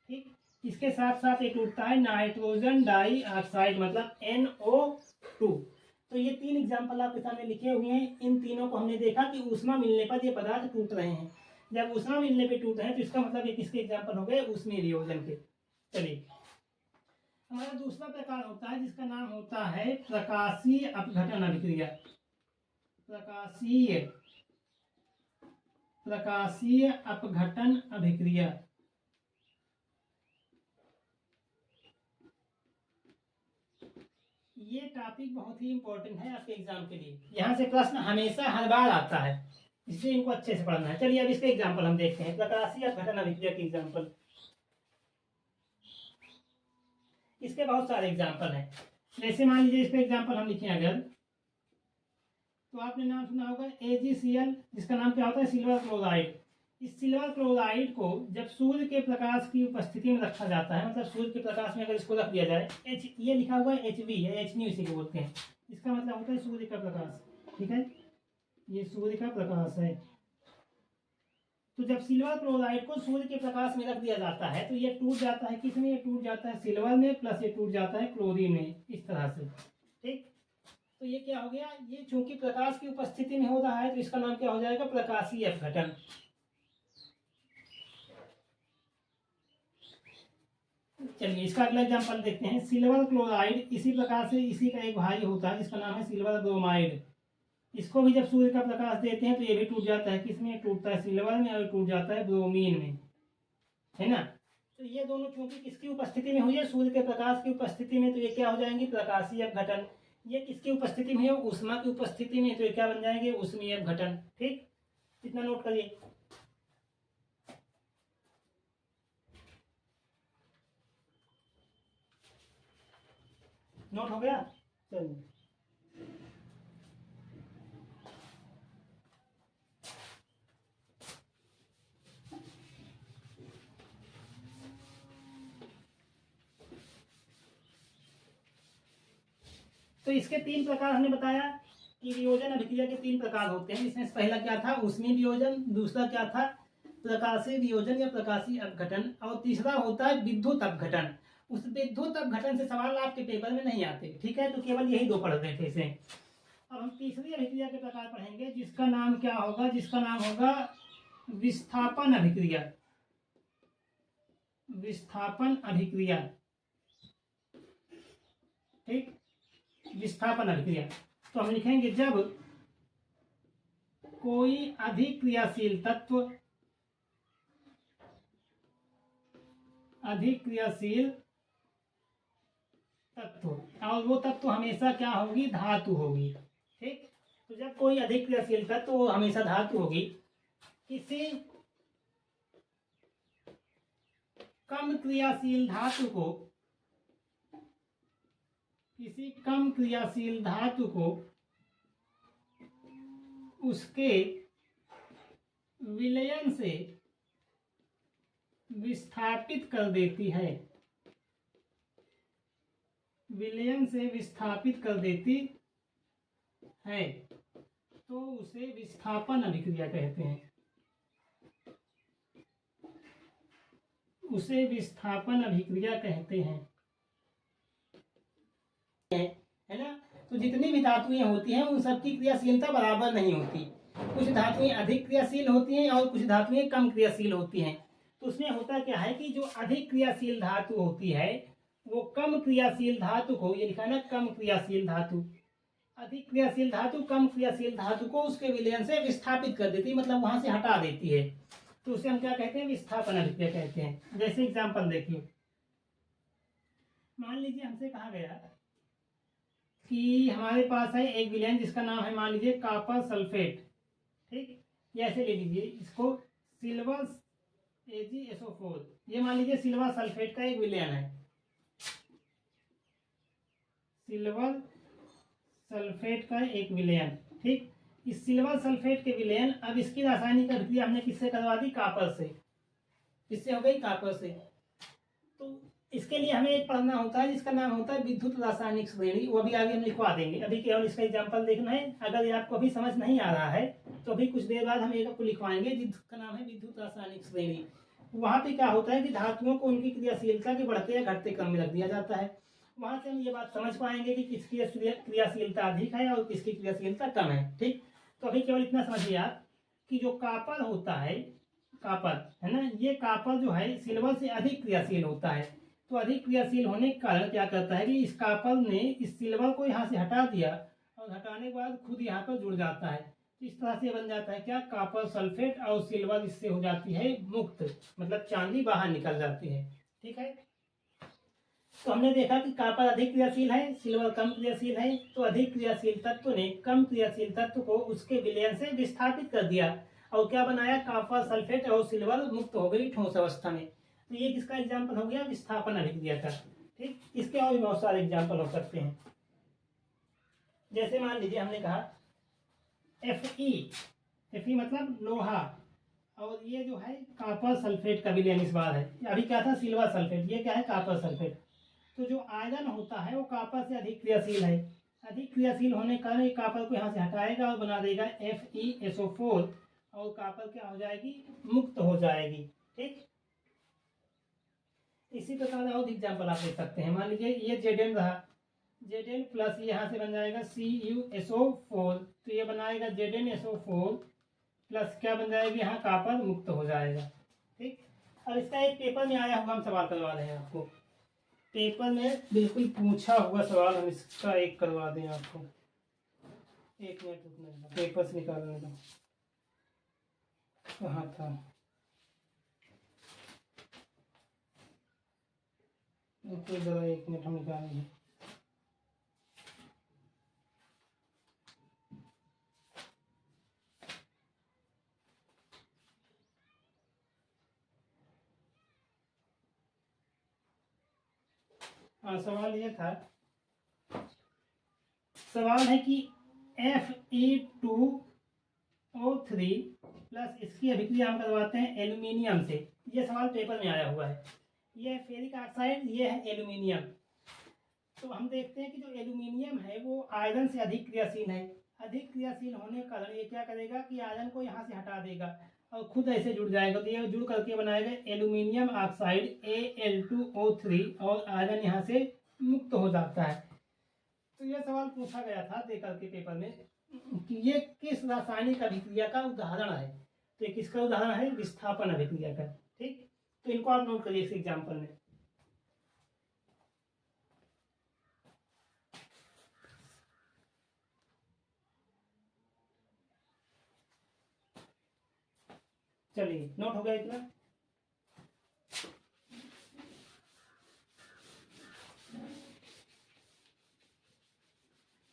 ठीक। इसके साथ साथ ये टूटता है नाइट्रोजन डाइऑक्साइड, मतलब NO2। तो ये 3 एग्जाम्पल आपके सामने लिखे हुए हैं। इन तीनों को हमने देखा कि ऊष्मा मिलने पर ये पदार्थ टूट रहे हैं। जब ऊष्मा मिलने पे टूट रहे हैं तो इसका मतलब ये किसके एग्जाम्पल हो गए, ऊष्मीय वियोजन के। चलिए, हमारा दूसरा प्रकार होता है जिसका नाम होता है प्रकाशीय अपघटन अभिक्रिया। प्रकाशीय अपघटन अभिक्रिया। ये टॉपिक बहुत ही इंपॉर्टेंट है आपके एग्जाम के लिए, यहाँ से प्रश्न हमेशा हर बार आता है, इसलिए इनको अच्छे से पढ़ना है। चलिए अब इसके एग्जाम्पल हम देखते हैं, प्रकाशीय अपघटन अभिक्रिया के एग्जाम्पल। इसके बहुत सारे एग्जाम्पल हैं, जैसे मान लीजिए इसका एग्जाम्पल हम लिखें अगर, तो आपने नाम सुना होगा AgCl, जिसका नाम क्या होता है, सिल्वर क्लोराइड। इस सिल्वर क्लोराइड को जब सूर्य के प्रकाश की उपस्थिति में रखा जाता है, मतलब सूर्य के प्रकाश में अगर इसको रख दिया जाए, ये लिखा हुआ है HV है, HNU इसी को बोलते हैं, इसका मतलब होता है सूर्य का प्रकाश, ठीक है। ये सूर्य का प्रकाश है। तो जब सिल्वर क्लोराइड को सूर्य के प्रकाश में रख दिया जाता है तो ये टूट जाता है किसमें, ये टूट जाता है सिल्वर में, प्लस ये टूट जाता है क्लोरीन में, इस तरह से, ठीक। तो ये क्या हो गया, ये चूंकि प्रकाश की उपस्थिति में हो रहा है तो इसका नाम क्या हो जाएगा, प्रकाशीय अपघटन। चलिए इसका अगला एग्जांपल देखते हैं, सिल्वर क्लोराइड। इसी प्रकार से इसी का एक भाई होता है जिसका नाम है सिल्वर ब्रोमाइड। इसको भी जब सूर्य का प्रकाश देते हैं तो ये भी टूट जाता है किसमें, टूटता है सिल्वर में, और टूट जाता है ब्रोमीन में, है ना। तो ये दोनों चूंकि किसकी उपस्थिति में हुई है, सूर्य के प्रकाश की उपस्थिति में, तो ये क्या हो जाएंगे, प्रकाशीय अपघटन। ये किसकी उपस्थिति में है, ऊष्मा की उपस्थिति में, तो ये क्या बन जाएंगे, ऊष्मीय अपघटन, ठीक। इतना नोट करिए। नोट हो गया, चलिए। तो इसके 3 प्रकार हमने बताया कि वियोजन अभिक्रिया के 3 प्रकार होते हैं। इसमें पहला क्या था, ऊष्मीय वियोजन, दूसरा क्या था प्रकाशीय वियोजन या प्रकाशीय अपघटन, और तीसरा होता है विद्युत अपघटन। उस विद्युत अपघटन से सवाल आपके पेपर में नहीं आते, ठीक है, तो केवल यही 2 पढ़ रहे थे इसे। अब हम तीसरी अभिक्रिया के प्रकार पढ़ेंगे, जिसका नाम क्या होगा, जिसका नाम होगा विस्थापन अभिक्रिया। विस्थापन अभिक्रिया, ठीक, विस्थापन अभिक्रिया। तो हम लिखेंगे जब कोई अधिक क्रियाशील तत्व, अधिक क्रियाशील तत्व, और वो तत्व हमेशा क्या होगी, धातु होगी, ठीक। तो जब कोई अधिक क्रियाशील तत्व वो हमेशा धातु होगी, किसी कम क्रियाशील धातु को, किसी कम क्रियाशील धातु को उसके विलयन से विस्थापित कर देती है, विलयन से विस्थापित कर देती है, तो उसे विस्थापन अभिक्रिया कहते हैं, उसे विस्थापन अभिक्रिया कहते हैं, है ना। तो जितनी भी धातुएं होती हैं उन सबकी क्रियाशीलता बराबर नहीं होती, कुछ धातुएं अधिक क्रियाशील होती हैं और कुछ धातुएं कम क्रियाशील होती हैं। तो उसमें होता क्या है कि जो अधिक क्रियाशील धातु होती है वो कम क्रियाशील धातु को, ये लिखा है ना, कम क्रियाशील धातु, अधिक क्रियाशील धातु कम क्रियाशील धातु को उसके विलयन से विस्थापित कर देती है, मतलब वहां से हटा देती है। तो उसे हम क्या कहते हैं, विस्थापन अभिक्रिया कहते हैं। जैसे एग्जाम्पल देखिए, मान लीजिए हमसे कहा गया कि हमारे पास है एक विलयन जिसका नाम है मान लीजिए कॉपर सल्फेट, ठीक, ऐसे ले लीजिए इसको, सिल्वर AgSO4, ये मान लीजिए सिल्वर सल्फेट का एक विलयन है, सिल्वर सल्फेट का एक विलयन, ठीक। इस सिल्वर सल्फेट के विलयन, अब इसकी रासायनिक अभिक्रिया हमने किससे करवा दी, कॉपर से, इससे हो गई कॉपर से। तो इसके लिए हमें एक पढ़ना होता है जिसका नाम होता है विद्युत रासायनिक श्रेणी, वो अभी आगे हम लिखवा देंगे, अभी केवल इसका एग्जाम्पल देखना है। अगर ये आपको अभी समझ नहीं आ रहा है तो अभी कुछ देर बाद हम एक आपको लिखवाएंगे जिसका नाम है विद्युत रासायनिक श्रेणी। वहाँ पे क्या होता है कि धातुओं को उनकी क्रियाशीलता के बढ़ते या घटते क्रम में रख दिया जाता है, वहां से हम ये बात समझ पाएंगे कि किसकी क्रियाशीलता अधिक है और किसकी क्रियाशीलता कम है, ठीक। तो अभी केवल इतना समझिए आप कि जो कॉपर होता है, कॉपर है ना, ये कॉपर जो है सिल्वर से अधिक क्रियाशील होता है। तो अधिक क्रियाशील होने के कारण क्या करता है कि इस कॉपर ने इस सिल्वर को यहाँ से हटा दिया और हटाने के बाद खुद यहाँ पर जुड़ जाता है। तो इस तरह से बन जाता है क्या, कॉपर सल्फेट, और सिल्वर इससे हो जाती है मुक्त, मतलब चांदी बाहर निकल जाती है, ठीक है। तो हमने देखा कि कॉपर अधिक क्रियाशील है, सिल्वर कम क्रियाशील है। तो अधिक क्रियाशील तत्व ने कम क्रियाशील तत्व को उसके विलयन से विस्थापित कर दिया और क्या बनाया, कॉपर सल्फेट और सिल्वर मुक्त हो गई ठोस अवस्था में। तो ये किसका एग्जाम्पल हो गया, विस्थापन अभिक्रिया का, ठीक। इसके और भी बहुत सारे एग्जाम्पल हो सकते हैं। जैसे मान लीजिए हमने कहा Fe मतलब लोहा, और ये जो है कॉपर सल्फेट का विलयन इस बार है, अभी क्या था सिल्वर सल्फेट, ये क्या है कॉपर सल्फेट। तो जो आयरन होता है वो कॉपर से अधिक क्रियाशील है, अधिक क्रियाशील होने के कारण ये कॉपर को यहाँ से हटाएगा और बना देगा FeSO4, और कॉपर क्या हो जाएगी, मुक्त हो जाएगी, ठीक। इसी प्रकार और एग्जाम्पल आप देख सकते हैं। मान लीजिए ये Zn रहा, Zn प्लस यहाँ से बन जाएगा CuSO4, तो ये बनाएगा ZnSO4 प्लस क्या बन जाएगी, यहाँ कॉपर मुक्त हो जाएगा, ठीक। और इसका एक पेपर में आया हुआ हम सवाल करवा रहे हैं आपको, पेपर में बिल्कुल पूछा हुआ सवाल हम इसका एक करवा दें आपको। एक मिनट रुकना, पेपर से निकालने दो, कहाँ था, तो जरा एक मिनट हम निकालेंगे। हाँ, सवाल ये था, सवाल है कि Fe2O3 प्लस इसकी अभिक्रिया हम करवाते हैं एल्यूमिनियम से। ये सवाल पेपर में आया हुआ है, ये है फेरिक ऑक्साइड, ये है एल्यूमिनियम। तो हम देखते हैं कि जो एल्यूमिनियम है वो आयरन से अधिक क्रियाशील है। अधिक क्रियाशील होने के कारण ये क्या करेगा कि आयरन को यहाँ से हटा देगा और खुद ऐसे जुड़ जाएगा। तो ये जुड़ करके बनाएगा एल्यूमिनियम ऑक्साइड Al2O3 और आयरन यहाँ से मुक्त हो जाता है। तो ये सवाल पूछा गया था दे करके पेपर में कि ये किस रासायनिक अभिक्रिया का उदाहरण है। तो ये किसका उदाहरण है? विस्थापन अभिक्रिया का। ठीक, तो इनको आप नोट करिए इस एग्जाम्पल में। चलिए, नोट हो गया इतना।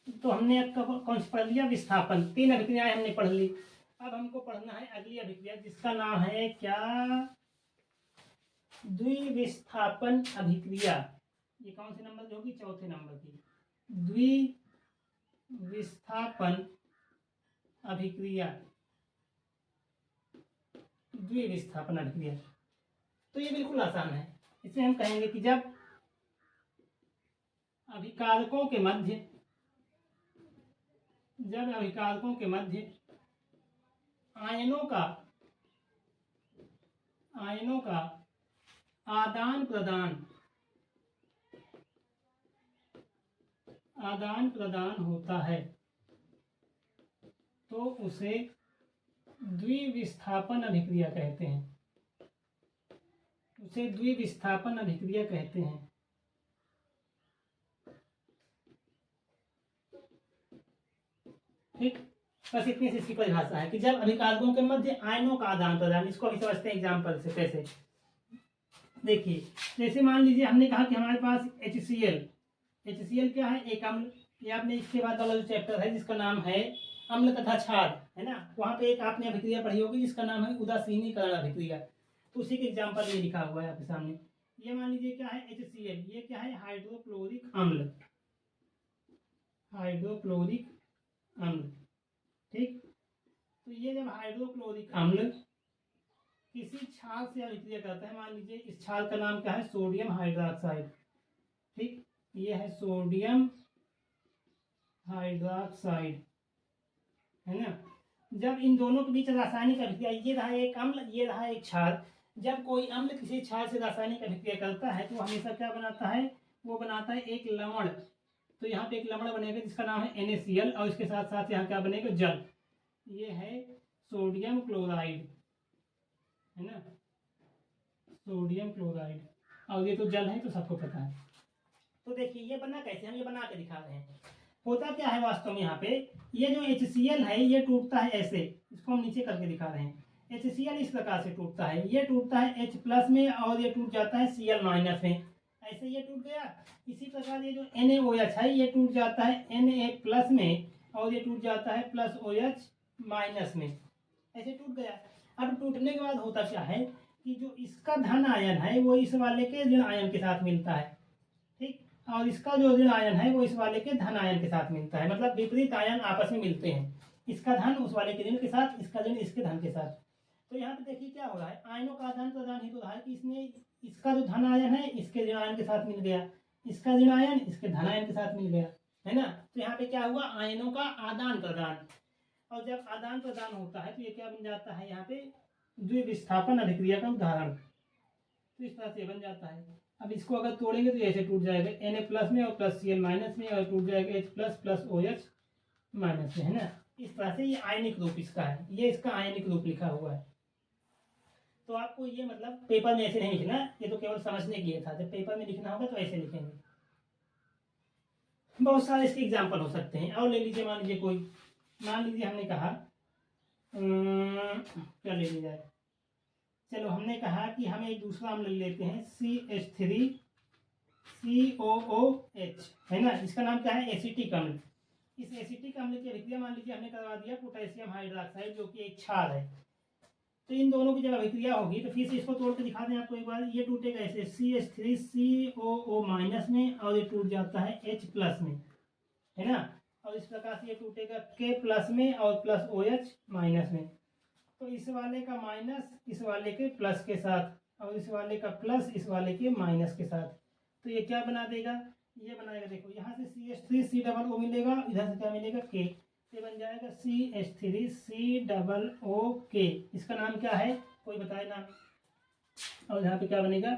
तो हमने कौन सी पढ़ लिया? विस्थापन। 3 अभिक्रियाएं हमने पढ़ ली। अब हमको पढ़ना है अगली अभिक्रिया जिसका नाम है क्या? द्विविस्थापन अभिक्रिया। ये कौन से नंबर की होगी? चौथे नंबर की। द्विविस्थापन अभिक्रिया। द्विविस्थापन अभिक्रिया तो ये बिल्कुल आसान है। इसमें हम कहेंगे कि जब अभिकारकों के मध्य आयनों का आदान प्रदान होता है तो उसे द्विविस्थापन अभिक्रिया कहते हैं। ठीक, बस इतनी सी इसकी परिभाषा है कि जब अभिकारकों के मध्य आयनों का आदान प्रदान। इसको अभी समझते हैं एग्जाम्पल से कैसे। देखिए, जैसे मान लीजिए हमने कहा कि हमारे पास HCl क्या है? एक अम्ल। ये आपने इसके बाद वाला जो चैप्टर है जिसका नाम है अम्ल तथा क्षार, है ना, वहां पे एक आपने अभिक्रिया पढ़ी होगी जिसका नाम है उदासीनीकरण अभिक्रिया। तो उसी के एग्जाम्पल ये लिखा हुआ है आपके सामने। ये मान लीजिए क्या है? HCl। ये क्या है? हाइड्रोक्लोरिक अम्ल। ठीक, तो ये जब हाइड्रोक्लोरिक अम्ल किसी क्षार से अभिक्रिया करता है, मान लीजिए इस क्षार का नाम क्या है? Sodium hydroxide. ठीक, ये है सोडियम हाइड्रोक्साइड, है ना। जब इन दोनों के बीच रासायनिक अभिक्रिया, ये रहा एक अम्ल, ये रहा एक क्षार। जब कोई अम्ल किसी क्षार से रासायनिक अभिक्रिया करता है तो हमेशा क्या बनाता है? वो बनाता है एक लवण। तो यहाँ पे एक लवण बनेगा जिसका नाम है NaCl और इसके साथ साथ यहाँ क्या बनेगा? जल। ये है सोडियम क्लोराइड, है ना, सोडियम क्लोराइड। और ये तो जल है तो सबको पता है। तो देखिए ये बना कैसे? हम ये बना के दिखा रहे हैं। होता क्या है वास्तव में यहाँ पे? ये जो HCl है ये टूटता है ऐसे। इसको हम नीचे करके दिखा रहे हैं। HCl इस प्रकार से टूटता है। ये टूटता है H+ में और ये टूट जाता है Cl- में। ऐसे ये टूट गया। इसी प्रकार ये जो NaOH है ये टूट जाता है Na+ में और ये टूट जाता है +OH- में। ऐसे टूट गया। अब टूटने के बाद होता क्या है कि जो इसका धन आयन है वो इस वाले के ऋण आयन के साथ मिलता है। ठीक, और इसका जो ऋण आयन है वो इस वाले के धन आयन के साथ मिलता है। मतलब विपरीत आयन आपस में मिलते हैं। इसका धन उस वाले के ऋण के साथ, इसका ऋण इसके धन के साथ। तो यहाँ पे देखिए क्या हो रहा है? आयनों का आदान प्रदान ही तो रहा है कि इसने इसका जो धन आयन है इसके ऋण आयन के साथ मिल गया, इसका ऋण आयन इसके धन आयन के साथ मिल गया, है ना। तो यहाँ पे क्या हुआ? आयनों का आदान प्रदान। और जब आदान प्रदान होता है तो ये क्या बन जाता है? यहाँ पे द्विविस्थापन अभिक्रिया का उदाहरण। तो इस तरह से बन जाता है। अब इसको अगर तोड़ेंगे तो ऐसे टूट जाएगा Na+ में और +Cl- में और टूट जाएगा H+ +OH- में, है ना। इस तरह से ये आयनिक रूप इसका है। ये इसका आयनिक रूप लिखा हुआ है। तो आपको ये मतलब पेपर में ऐसे नहीं लिखना, ये तो केवल समझने के लिए था। जब पेपर में लिखना होगा तो ऐसे लिखेंगे। बहुत सारे इसके एग्जाम्पल हो सकते हैं। और ले लीजिए, मान लीजिए कोई, मान लीजिए हमने कहा क्या ले लिया जाए? चलो हमने कहा कि हम एक दूसरा अम्ल लेते हैं CH3COOH, है ना। इसका नाम क्या है? एसिटिक अम्ल। इस एसिटिक अम्ल की अभिक्रिया मान लीजिए हमने करवा दिया पोटेशियम हाइड्रोक्साइड जो कि एक क्षार है। तो इन दोनों की जब अभिक्रिया होगी तो फिर से इसको तोड़ के दिखा दें आपको एक बार। ये टूटेगा ऐसे CH3COO- में और ये टूट जाता है H+ में, है ना। और इस प्रकार से ये टूटेगा K+ में और +OH- में। तो इस वाले का माइनस इस वाले के प्लस के साथ और इस वाले का प्लस इस वाले के माइनस के साथ। तो ये क्या बना देगा? ये बनाएगा, देखो यहाँ से CH3 C मिलेगा, इधर से क्या मिलेगा K, ये बन जाएगा CH3 COO। इसका नाम क्या है, कोई बताए नाम। और यहाँ पे क्या बनेगा,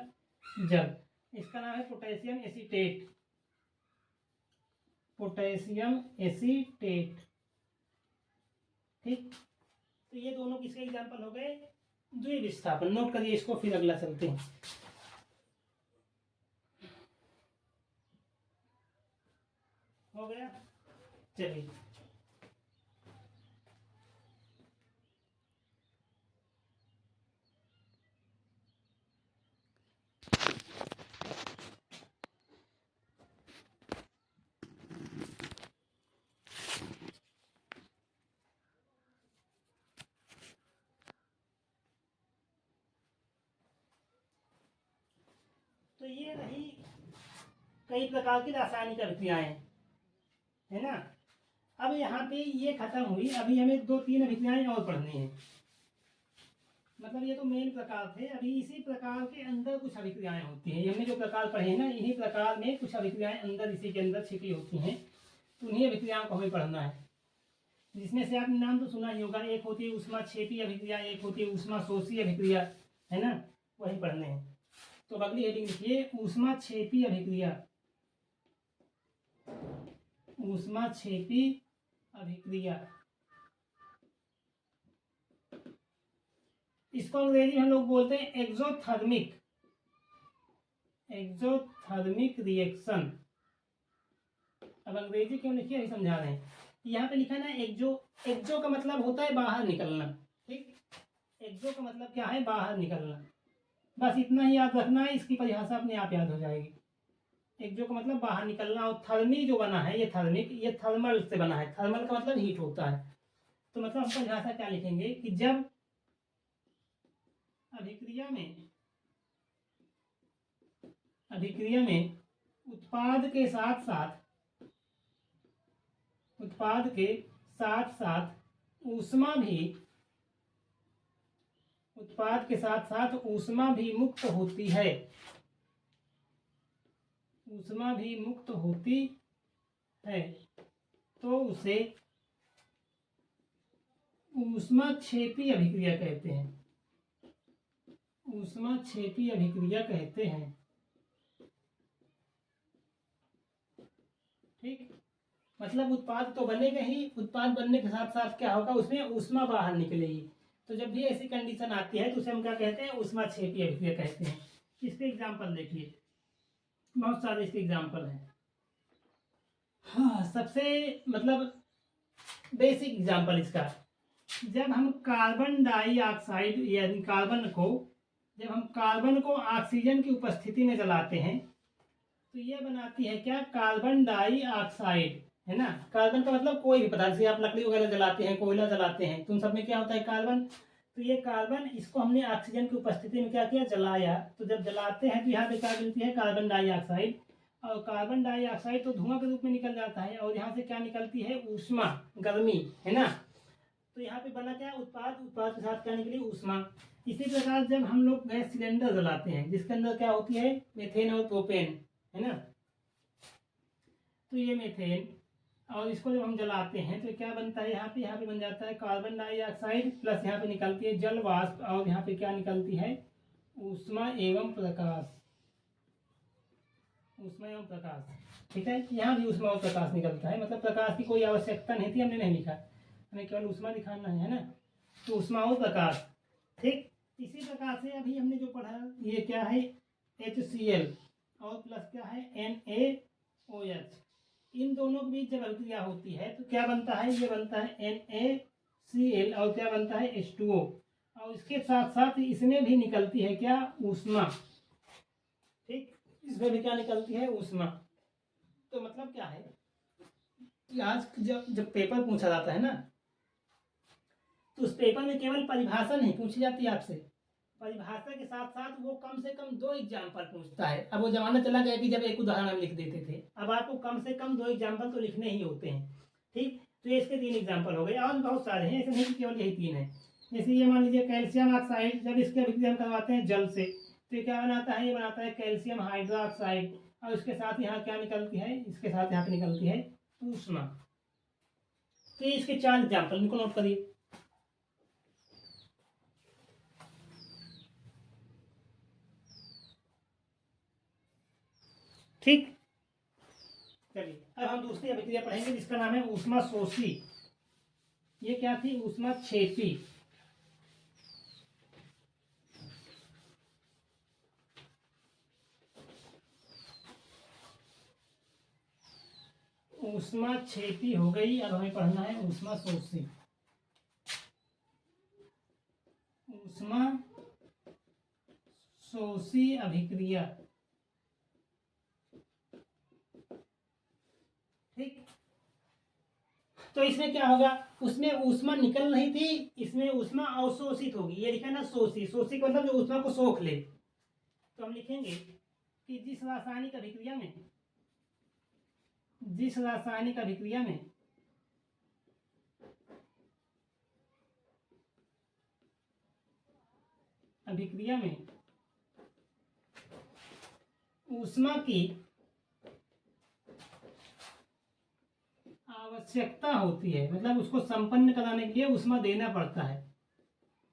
जल। इसका नाम है पोटेशियम एसीटेट, पोटेशियम एसीटेट। ठीक, तो ये दोनों किसके एग्जाम्पल हो गए, द्विविस्थापन। नोट करिए इसको, फिर अगला चलते हैं। हो गया, चलिए। तो ये रही कई प्रकार की रासायनिक अभिक्रियाएं, है ना। अब यहाँ पे ये खत्म हुई, अभी हमें 2-3 अभिक्रियाएं और पढ़नी है। मतलब ये तो मेन प्रकार थे, अभी इसी प्रकार के अंदर कुछ अभिक्रियाएं होती हैं। हमने जो प्रकार पढ़े हैं ना, इन्हीं प्रकार में कुछ अभिक्रियाएं अंदर इसी के अंदर छिपी होती हैं। तो उन्हीं अभिक्रियाओं को हमें पढ़ना है, जिसमें से आपने नाम तो सुना ही होगा। एक होती है ऊष्माक्षेपी अभिक्रिया, एक होती है ऊष्माशोषी अभिक्रिया, है ना, वही पढ़ने हैं। तो अगली हेडिंग लिखिए, ऊष्माक्षेपी अभिक्रिया। ऊष्माक्षेपी अभिक्रिया, इसको अंग्रेजी में हम लोग बोलते हैं एक्सोथर्मिक, एक्सोथर्मिक रिएक्शन। अब अंग्रेजी क्यों लिखी है समझा रहे हैं। यहाँ पे लिखा है ना एक्सो, एक्सो का मतलब होता है बाहर निकलना। ठीक, एक्सो का मतलब क्या है, बाहर निकलना। बस इतना ही याद रखना है, इसकी परिभाषा अपने आप याद हो जाएगी। एक्सो का मतलब बाहर निकलना, और थर्मी जो बना है, ये थर्मिक, ये थर्मल से बना है। थर्मल का मतलब हीट होता है। तो मतलब हम परिभाषा क्या लिखेंगे कि जब अभिक्रिया में उत्पाद के साथ साथ ऊष्मा भी मुक्त होती है, तो उसे ऊष्माक्षेपी अभिक्रिया कहते हैं। ऊष्माक्षेपी अभिक्रिया कहते हैं। ठीक, मतलब उत्पाद तो बनेगा ही, उत्पाद बनने के साथ साथ क्या होगा, उसमें ऊष्मा बाहर निकलेगी। तो जब भी ऐसी कंडीशन आती है तो उसे हम क्या कहते हैं, ऊष्माक्षेपी अभिक्रिया कहते हैं। इसके एग्जाम्पल देखिए, बहुत सारे इसके एग्जाम्पल हैं। हाँ, सबसे मतलब बेसिक एग्जाम्पल इसका, जब हम कार्बन डाइऑक्साइड यानी जब हम कार्बन को ऑक्सीजन की उपस्थिति में जलाते हैं तो ये बनाती है क्या, कार्बन डाइऑक्साइड, है ना। कार्बन का मतलब कोई भी पदार्थ, जैसे आप लकड़ी वगैरह जलाते हैं, कोयला जलाते हैं, तो उन सब में क्या होता है, कार्बन। तो ये कार्बन, इसको हमने ऑक्सीजन की उपस्थिति में क्या किया, जलाया। तो जब जलाते हैं तो यहाँ पे क्या मिलती है, कार्बन डाइऑक्साइड। और कार्बन डाइऑक्साइड तो धुआं के रूप में निकल जाता है, और यहाँ से क्या निकलती है, ऊष्मा, गर्मी, है ना। तो यहाँ पे बना क्या, उत्पाद के साथ क्या निकली, ऊष्मा। इसी प्रकार जब हम लोग गैस सिलेंडर जलाते हैं, जिसके अंदर क्या होती है, मेथेन और प्रोपेन, है ना। तो ये मेथेन, और इसको जब हम जलाते हैं तो क्या बनता है, यहाँ पे बन जाता है कार्बन डाइऑक्साइड, प्लस यहाँ पे निकलती है जल वाष्प, और यहाँ पे क्या निकलती है, ऊष्मा एवं प्रकाश। ऊष्मा एवं प्रकाश, ठीक है। यहाँ भी ऊष्मा और प्रकाश निकलता है, मतलब प्रकाश की कोई आवश्यकता नहीं थी, हमने नहीं लिखा, हमें केवल ऊष्मा दिखाना है ना। तो ऊष्मा और प्रकाश, ठीक। इसी प्रकार से अभी हमने जो पढ़ा, ये क्या है, HCl, और प्लस क्या है, NaOH। इन दोनों के बीच जब अभिक्रिया होती है तो क्या बनता है, ये बनता है NaCl, और क्या बनता है, H2O। और इसके साथ साथ इसमें भी निकलती है क्या, ऊष्मा। ठीक, इसमें भी क्या निकलती है, ऊष्मा। तो मतलब क्या है कि आज जब पेपर पूछा जाता है ना, तो उस पेपर में केवल परिभाषा नहीं पूछी जाती आपसे, परिभाषा के साथ साथ वो कम से कम 2 एग्जाम्पल पूछता है। अब वो जमाना चला गया कि जब एक उदाहरण हम लिख देते थे, अब आपको कम से कम 2 एग्जाम्पल तो लिखने ही होते हैं। ठीक, तो ये इसके 3 एग्जाम्पल हो गए, और बहुत सारे हैं, ऐसे नहीं कि केवल यही 3 है। जैसे ये मान लीजिए कैल्शियम ऑक्साइड, जब इसके अभिक्रिया हम करवाते हैं जल से, तो ये क्या बनाता है, ये बनाता है कैल्शियम हाइड्रोक्साइड। और इसके साथ यहाँ क्या निकलती है, इसके साथ यहाँ पे निकलती है ऊष्मा। तो ये इसके 4 एग्जाम्पल इनको नोट करिए। ठीक, चलिए अब हम दूसरी अभिक्रिया पढ़ेंगे जिसका नाम है ऊष्मा शोषी। ये क्या थी, ऊष्मा क्षेपी। ऊष्मा क्षेपी हो गई, अब हमें पढ़ना है ऊष्मा शोषी। ऊष्मा शोषी अभिक्रिया। ठीक, तो इसमें क्या होगा, उसमें ऊष्मा निकल रही थी, इसमें ऊष्मा अवशोषित होगी। ये लिखा है ना शोषी, शोषी का मतलब जो ऊष्मा को सोख ले। तो हम लिखेंगे कि जिस रासायनिक अभिक्रिया में ऊष्मा की आवश्यकता होती है, मतलब उसको संपन्न कराने के लिए ऊष्मा देना पड़ता है,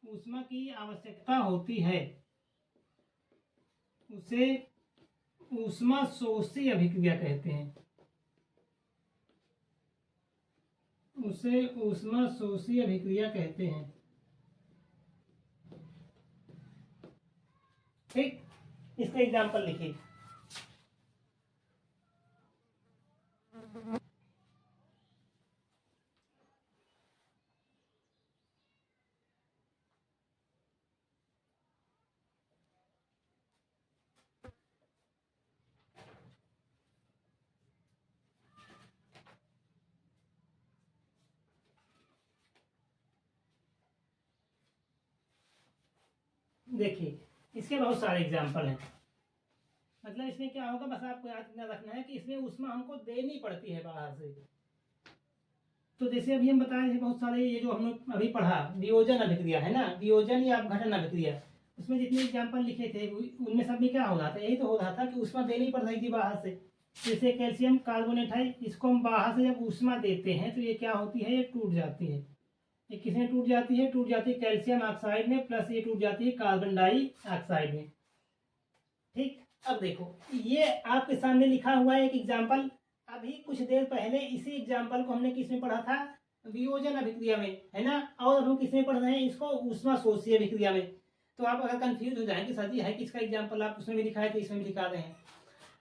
ऊष्मा की आवश्यकता होती है, उसे ऊष्मा शोषी अभिक्रिया कहते हैं। उसे ऊष्मा शोषी अभिक्रिया कहते हैं। ठीक, इसका एग्जाम्पल लिखिए। देखिए, इसके बहुत सारे एग्जाम्पल हैं। मतलब इसमें क्या होगा, बस आपको याद रखना है कि इसमें ऊष्मा हमको देनी पड़ती है बाहर से। तो जैसे अभी हम बताए थे बहुत सारे, ये जो हम लोग अभी पढ़ा वियोजन अभिक्रिया है ना, वियोजन या अपघटन अभिक्रिया, उसमें जितने एग्जाम्पल लिखे थे उनमें सब में क्या हो रहा था, यही तो हो रहा था कि ऊष्मा देनी पड़ रही थी बाहर से। जैसे कैल्शियम कार्बोनेट है, इसको हम बाहर से जब ऊष्मा देते हैं तो ये क्या होती है, ये टूट जाती है। ये किसमें टूट जाती है, कैल्शियम ऑक्साइड में, प्लस ये टूट जाती है कार्बन डाइऑक्साइड में। ठीक, अब देखो ये आपके सामने लिखा हुआ है एक एग्जाम्पल। अभी कुछ देर पहले इसी एग्जाम्पल को हमने किसमें पढ़ा था, वियोजन अभिक्रिया में, है ना। और हम किसमें पढ़ रहे हैं इसको, ऊष्मा शोषी अभिक्रिया में। तो आप अगर कंफ्यूज हो जाएंगे सर जी है किसका एग्जाम्पल, आप उसमें भी दिखाए थे इसमें भी दिखा रहे हैं,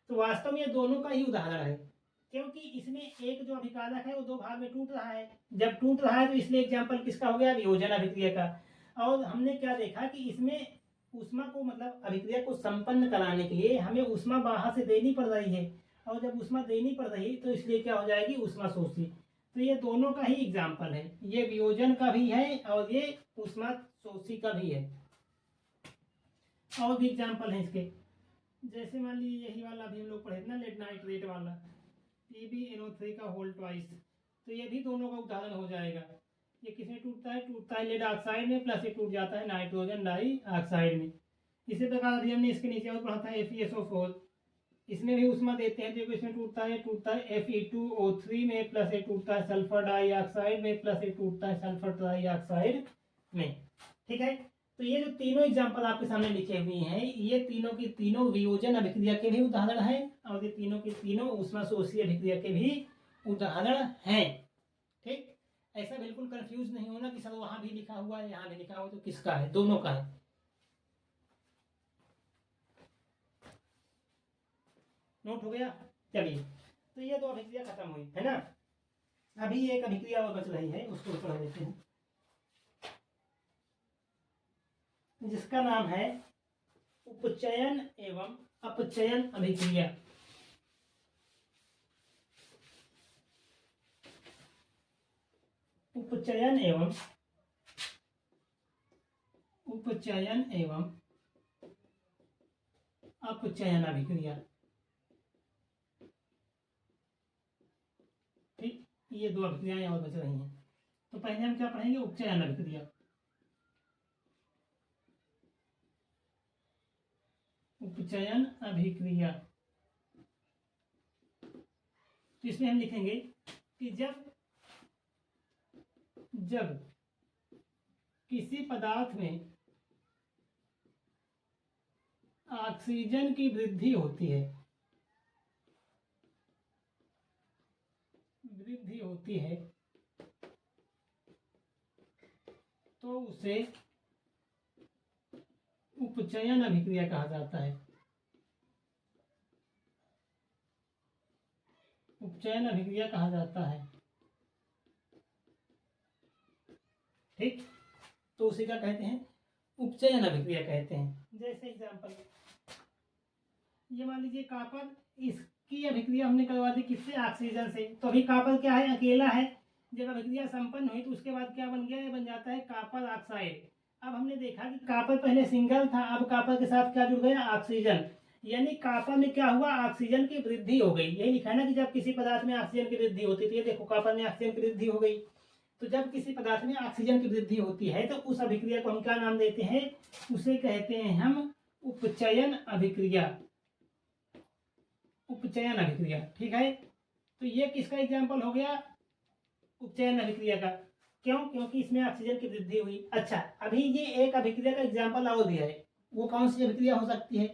तो वास्तव में ये दोनों का ही उदाहरण है। क्योंकि इसमें एक जो अभिकारक है वो 2 भाग में टूट रहा है, जब टूट रहा है तो इसलिए एग्जाम्पल किसका हो गया, वियोजन अभिक्रिया का। और हमने क्या देखा कि इसमें ऊष्मा को, मतलब अभिक्रिया को संपन्न कराने के लिए हमें ऊष्मा बाहर से देनी पड़ रही है, और जब ऊष्मा देनी पड़ रही तो इसलिए क्या हो जाएगी, ऊष्मा शोषी। तो ये दोनों का ही एग्जाम्पल है, ये वियोजन का भी है और ये ऊष्मा शोषी का भी है। और भी एग्जाम्पल है इसके, जैसे मान लीजिए यही वाला अभी हम लोग पढ़े थे ना, लेड नाइट्रेट वाला, PbNO3 का होल ट्वाइस, तो ये भी दोनों का उदाहरण हो जाएगा। ये किसमें टूटता है लेड ऑक्साइड में, प्लस ये टूट जाता है नाइट्रोजन डाइऑक्साइड में। इसी प्रकार अभी हमने इसके नीचे और पढ़ा था FeSO4, इसमें भी ऊष्मा देते हैं तो इसमें टूटता है Fe2O3 में, प्लस ये टूटता है सल्फर डाइऑक्साइड में, प्लस ये टूटता है सल्फर डाइऑक्साइड में। ठीक है, तो ये जो तीनों एग्जाम्पल आपके सामने लिखे हुए हैं, ये तीनों की तीनों वियोजन अभिक्रिया के भी उदाहरण हैं, और ये तीनों की तीनों ऊष्मा शोषी अभिक्रिया के भी उदाहरण हैं। ठीक, ऐसा बिल्कुल कंफ्यूज नहीं होना कि सर वहां भी लिखा हुआ है यहाँ भी लिखा हुआ, तो किसका है, दोनों का है। नोट हो गया, चलिए। तो ये 2 अभिक्रिया खत्म हुई है ना। अभी एक अभिक्रिया और बच रही है, उसको पढ़ लेते हैं, जिसका नाम है उपचयन एवं अपचयन अभिक्रिया। उपचयन एवं अपचयन अभिक्रिया। ठीक, ये 2 अभिक्रियाएं और बच रही हैं। तो पहले हम क्या पढ़ेंगे, उपचयन अभिक्रिया। उपचयन अभिक्रिया तो इसमें हम लिखेंगे कि जब किसी पदार्थ में ऑक्सीजन की वृद्धि होती है तो उसे उपचयन अभिक्रिया कहा जाता है। उपचयन अभिक्रिया कहा जाता है। ठीक, तो उसे क्या कहते हैं? उपचयन अभिक्रिया कहते हैं। जैसे एग्जांपल, ये मान लीजिए कॉपर, इसकी अभिक्रिया हमने करवा दी किससे? ऑक्सीजन से। तो अभी कॉपर क्या है? अकेला है। जब अभिक्रिया संपन्न हुई तो उसके बाद क्या बन गया? ये बन जाता है कॉपर ऑक्साइड। अब हमने देखा कि कॉपर पहले सिंगल था, अब कॉपर के साथ क्या जुड़ गया? ऑक्सीजन। यानी कॉपर में क्या हुआ? ऑक्सीजन की वृद्धि हो गई। यही लिखा है ना कि जब किसी पदार्थ में ऑक्सीजन की वृद्धि होती है। देखो कॉपर में ऑक्सीजन की वृद्धि हो गई। तो जब किसी पदार्थ में ऑक्सीजन की वृद्धि होती है तो उस अभिक्रिया को हम क्या नाम देते हैं? उसे कहते हैं हम उपचयन अभिक्रिया। उपचयन अभिक्रिया, ठीक है। तो ये किसका एग्जाम्पल हो गया? उपचयन अभिक्रिया का। क्यों? क्योंकि इसमें ऑक्सीजन की वृद्धि हुई। अच्छा, अभी ये एक अभिक्रिया का एग्जाम्पल और दिया है। वो कौन सी अभिक्रिया हो सकती है?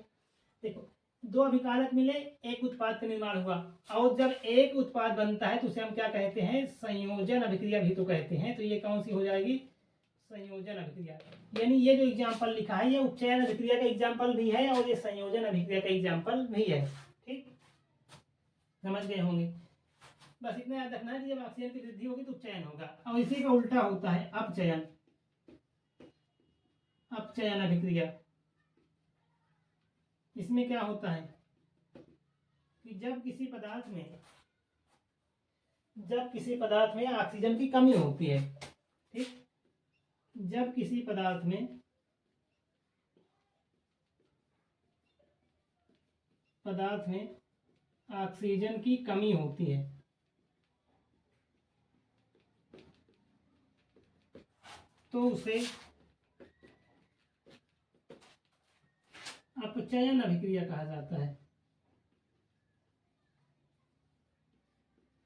देखो, दो अभिकारक मिले, एक उत्पाद का निर्माण हुआ, और जब एक उत्पाद बनता है तो उसे हम क्या कहते हैं? संयोजन अभिक्रिया भी तो कहते हैं। तो ये कौन सी हो जाएगी? संयोजन अभिक्रिया। यानी ये जो एग्जाम्पल लिखा है ये उपचयन अभिक्रिया का एग्जाम्पल भी है और ये संयोजन अभिक्रिया का एग्जाम्पल भी है। ठीक, समझ गए होंगे। बस इतना याद रखना है कि जब ऑक्सीजन की वृद्धि होगी तो उपचयन होगा, और इसी का उल्टा होता है अपचयन। अपचयन अभिक्रिया, इसमें क्या होता है कि जब किसी पदार्थ में ऑक्सीजन की कमी होती है, ठीक, जब किसी पदार्थ में ऑक्सीजन की कमी होती है तो उसे अपचयन अभिक्रिया कहा जाता है।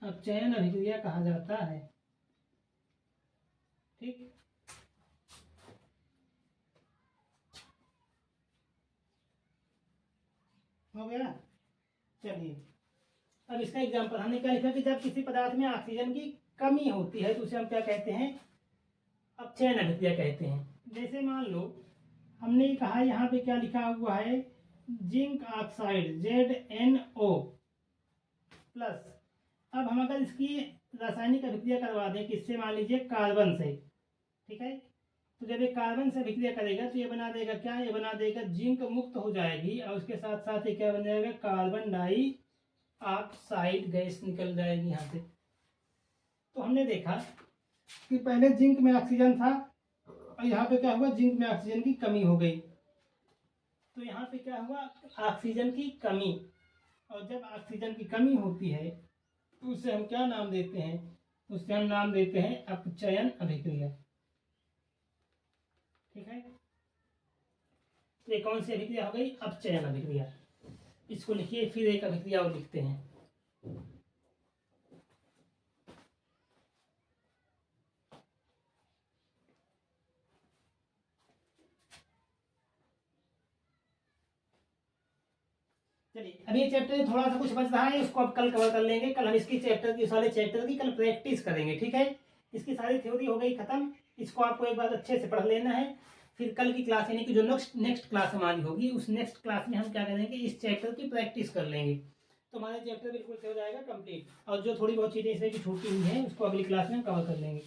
अपचयन अभिक्रिया कहा जाता है। ठीक, हो गया। चलिए, अब इसका एग्जांपल हमने क्या लिखा कि जब किसी पदार्थ में ऑक्सीजन की कमी होती है तो उसे हम क्या कहते हैं? अपचयन अभिक्रिया कहते हैं। जैसे मान लो हमने कहा यहाँ पे क्या लिखा हुआ है? Zinc oxide ZnO plus. अब हम अगर इसकी रासायनिक अभिक्रिया करवा दें किससे? मान लीजिए कार्बन से, ठीक है। तो जब ये कार्बन से अभिक्रिया करेगा तो ये बना देगा क्या? ये बना देगा जिंक मुक्त हो जाएगी, और उसके साथ साथ ये क्या बन जाएगा? कार्बन डाइऑक्साइड गैस निकल जाएगी यहाँ से। तो हमने देखा कि पहले जिंक में ऑक्सीजन था और यहाँ पे क्या हुआ? जिंक में ऑक्सीजन की कमी हो गई। तो यहाँ पे क्या हुआ? ऑक्सीजन की कमी। और जब ऑक्सीजन की कमी होती है तो उसे हम क्या नाम देते हैं? उसे हम नाम देते हैं अपचयन अभिक्रिया। ठीक है, तो ये कौन सी अभिक्रिया हो गई? अपचयन अभिक्रिया। इसको लिखिए, फिर एक अभिक्रिया और लिखते हैं। चलिए, अब ये चैप्टर थोड़ा सा कुछ बच रहा है, उसको अब कल कवर कर लेंगे। कल हम इसकी सारे चैप्टर की कल प्रैक्टिस करेंगे। ठीक है, इसकी सारी थ्योरी हो गई खत्म। इसको आपको एक बार अच्छे से पढ़ लेना है। फिर कल की क्लास यानी कि जो नेक्स्ट क्लास हमारी होगी उस नेक्स्ट क्लास में हम क्या करेंगे? इस चैप्टर की प्रैक्टिस कर लेंगे। तो हमारा चैप्टर बिल्कुल हो जाएगा कंप्लीट, और जो थोड़ी बहुत चीज़ें इसमें की छूटी हुई हैं उसको अगली क्लास में कवर कर लेंगे।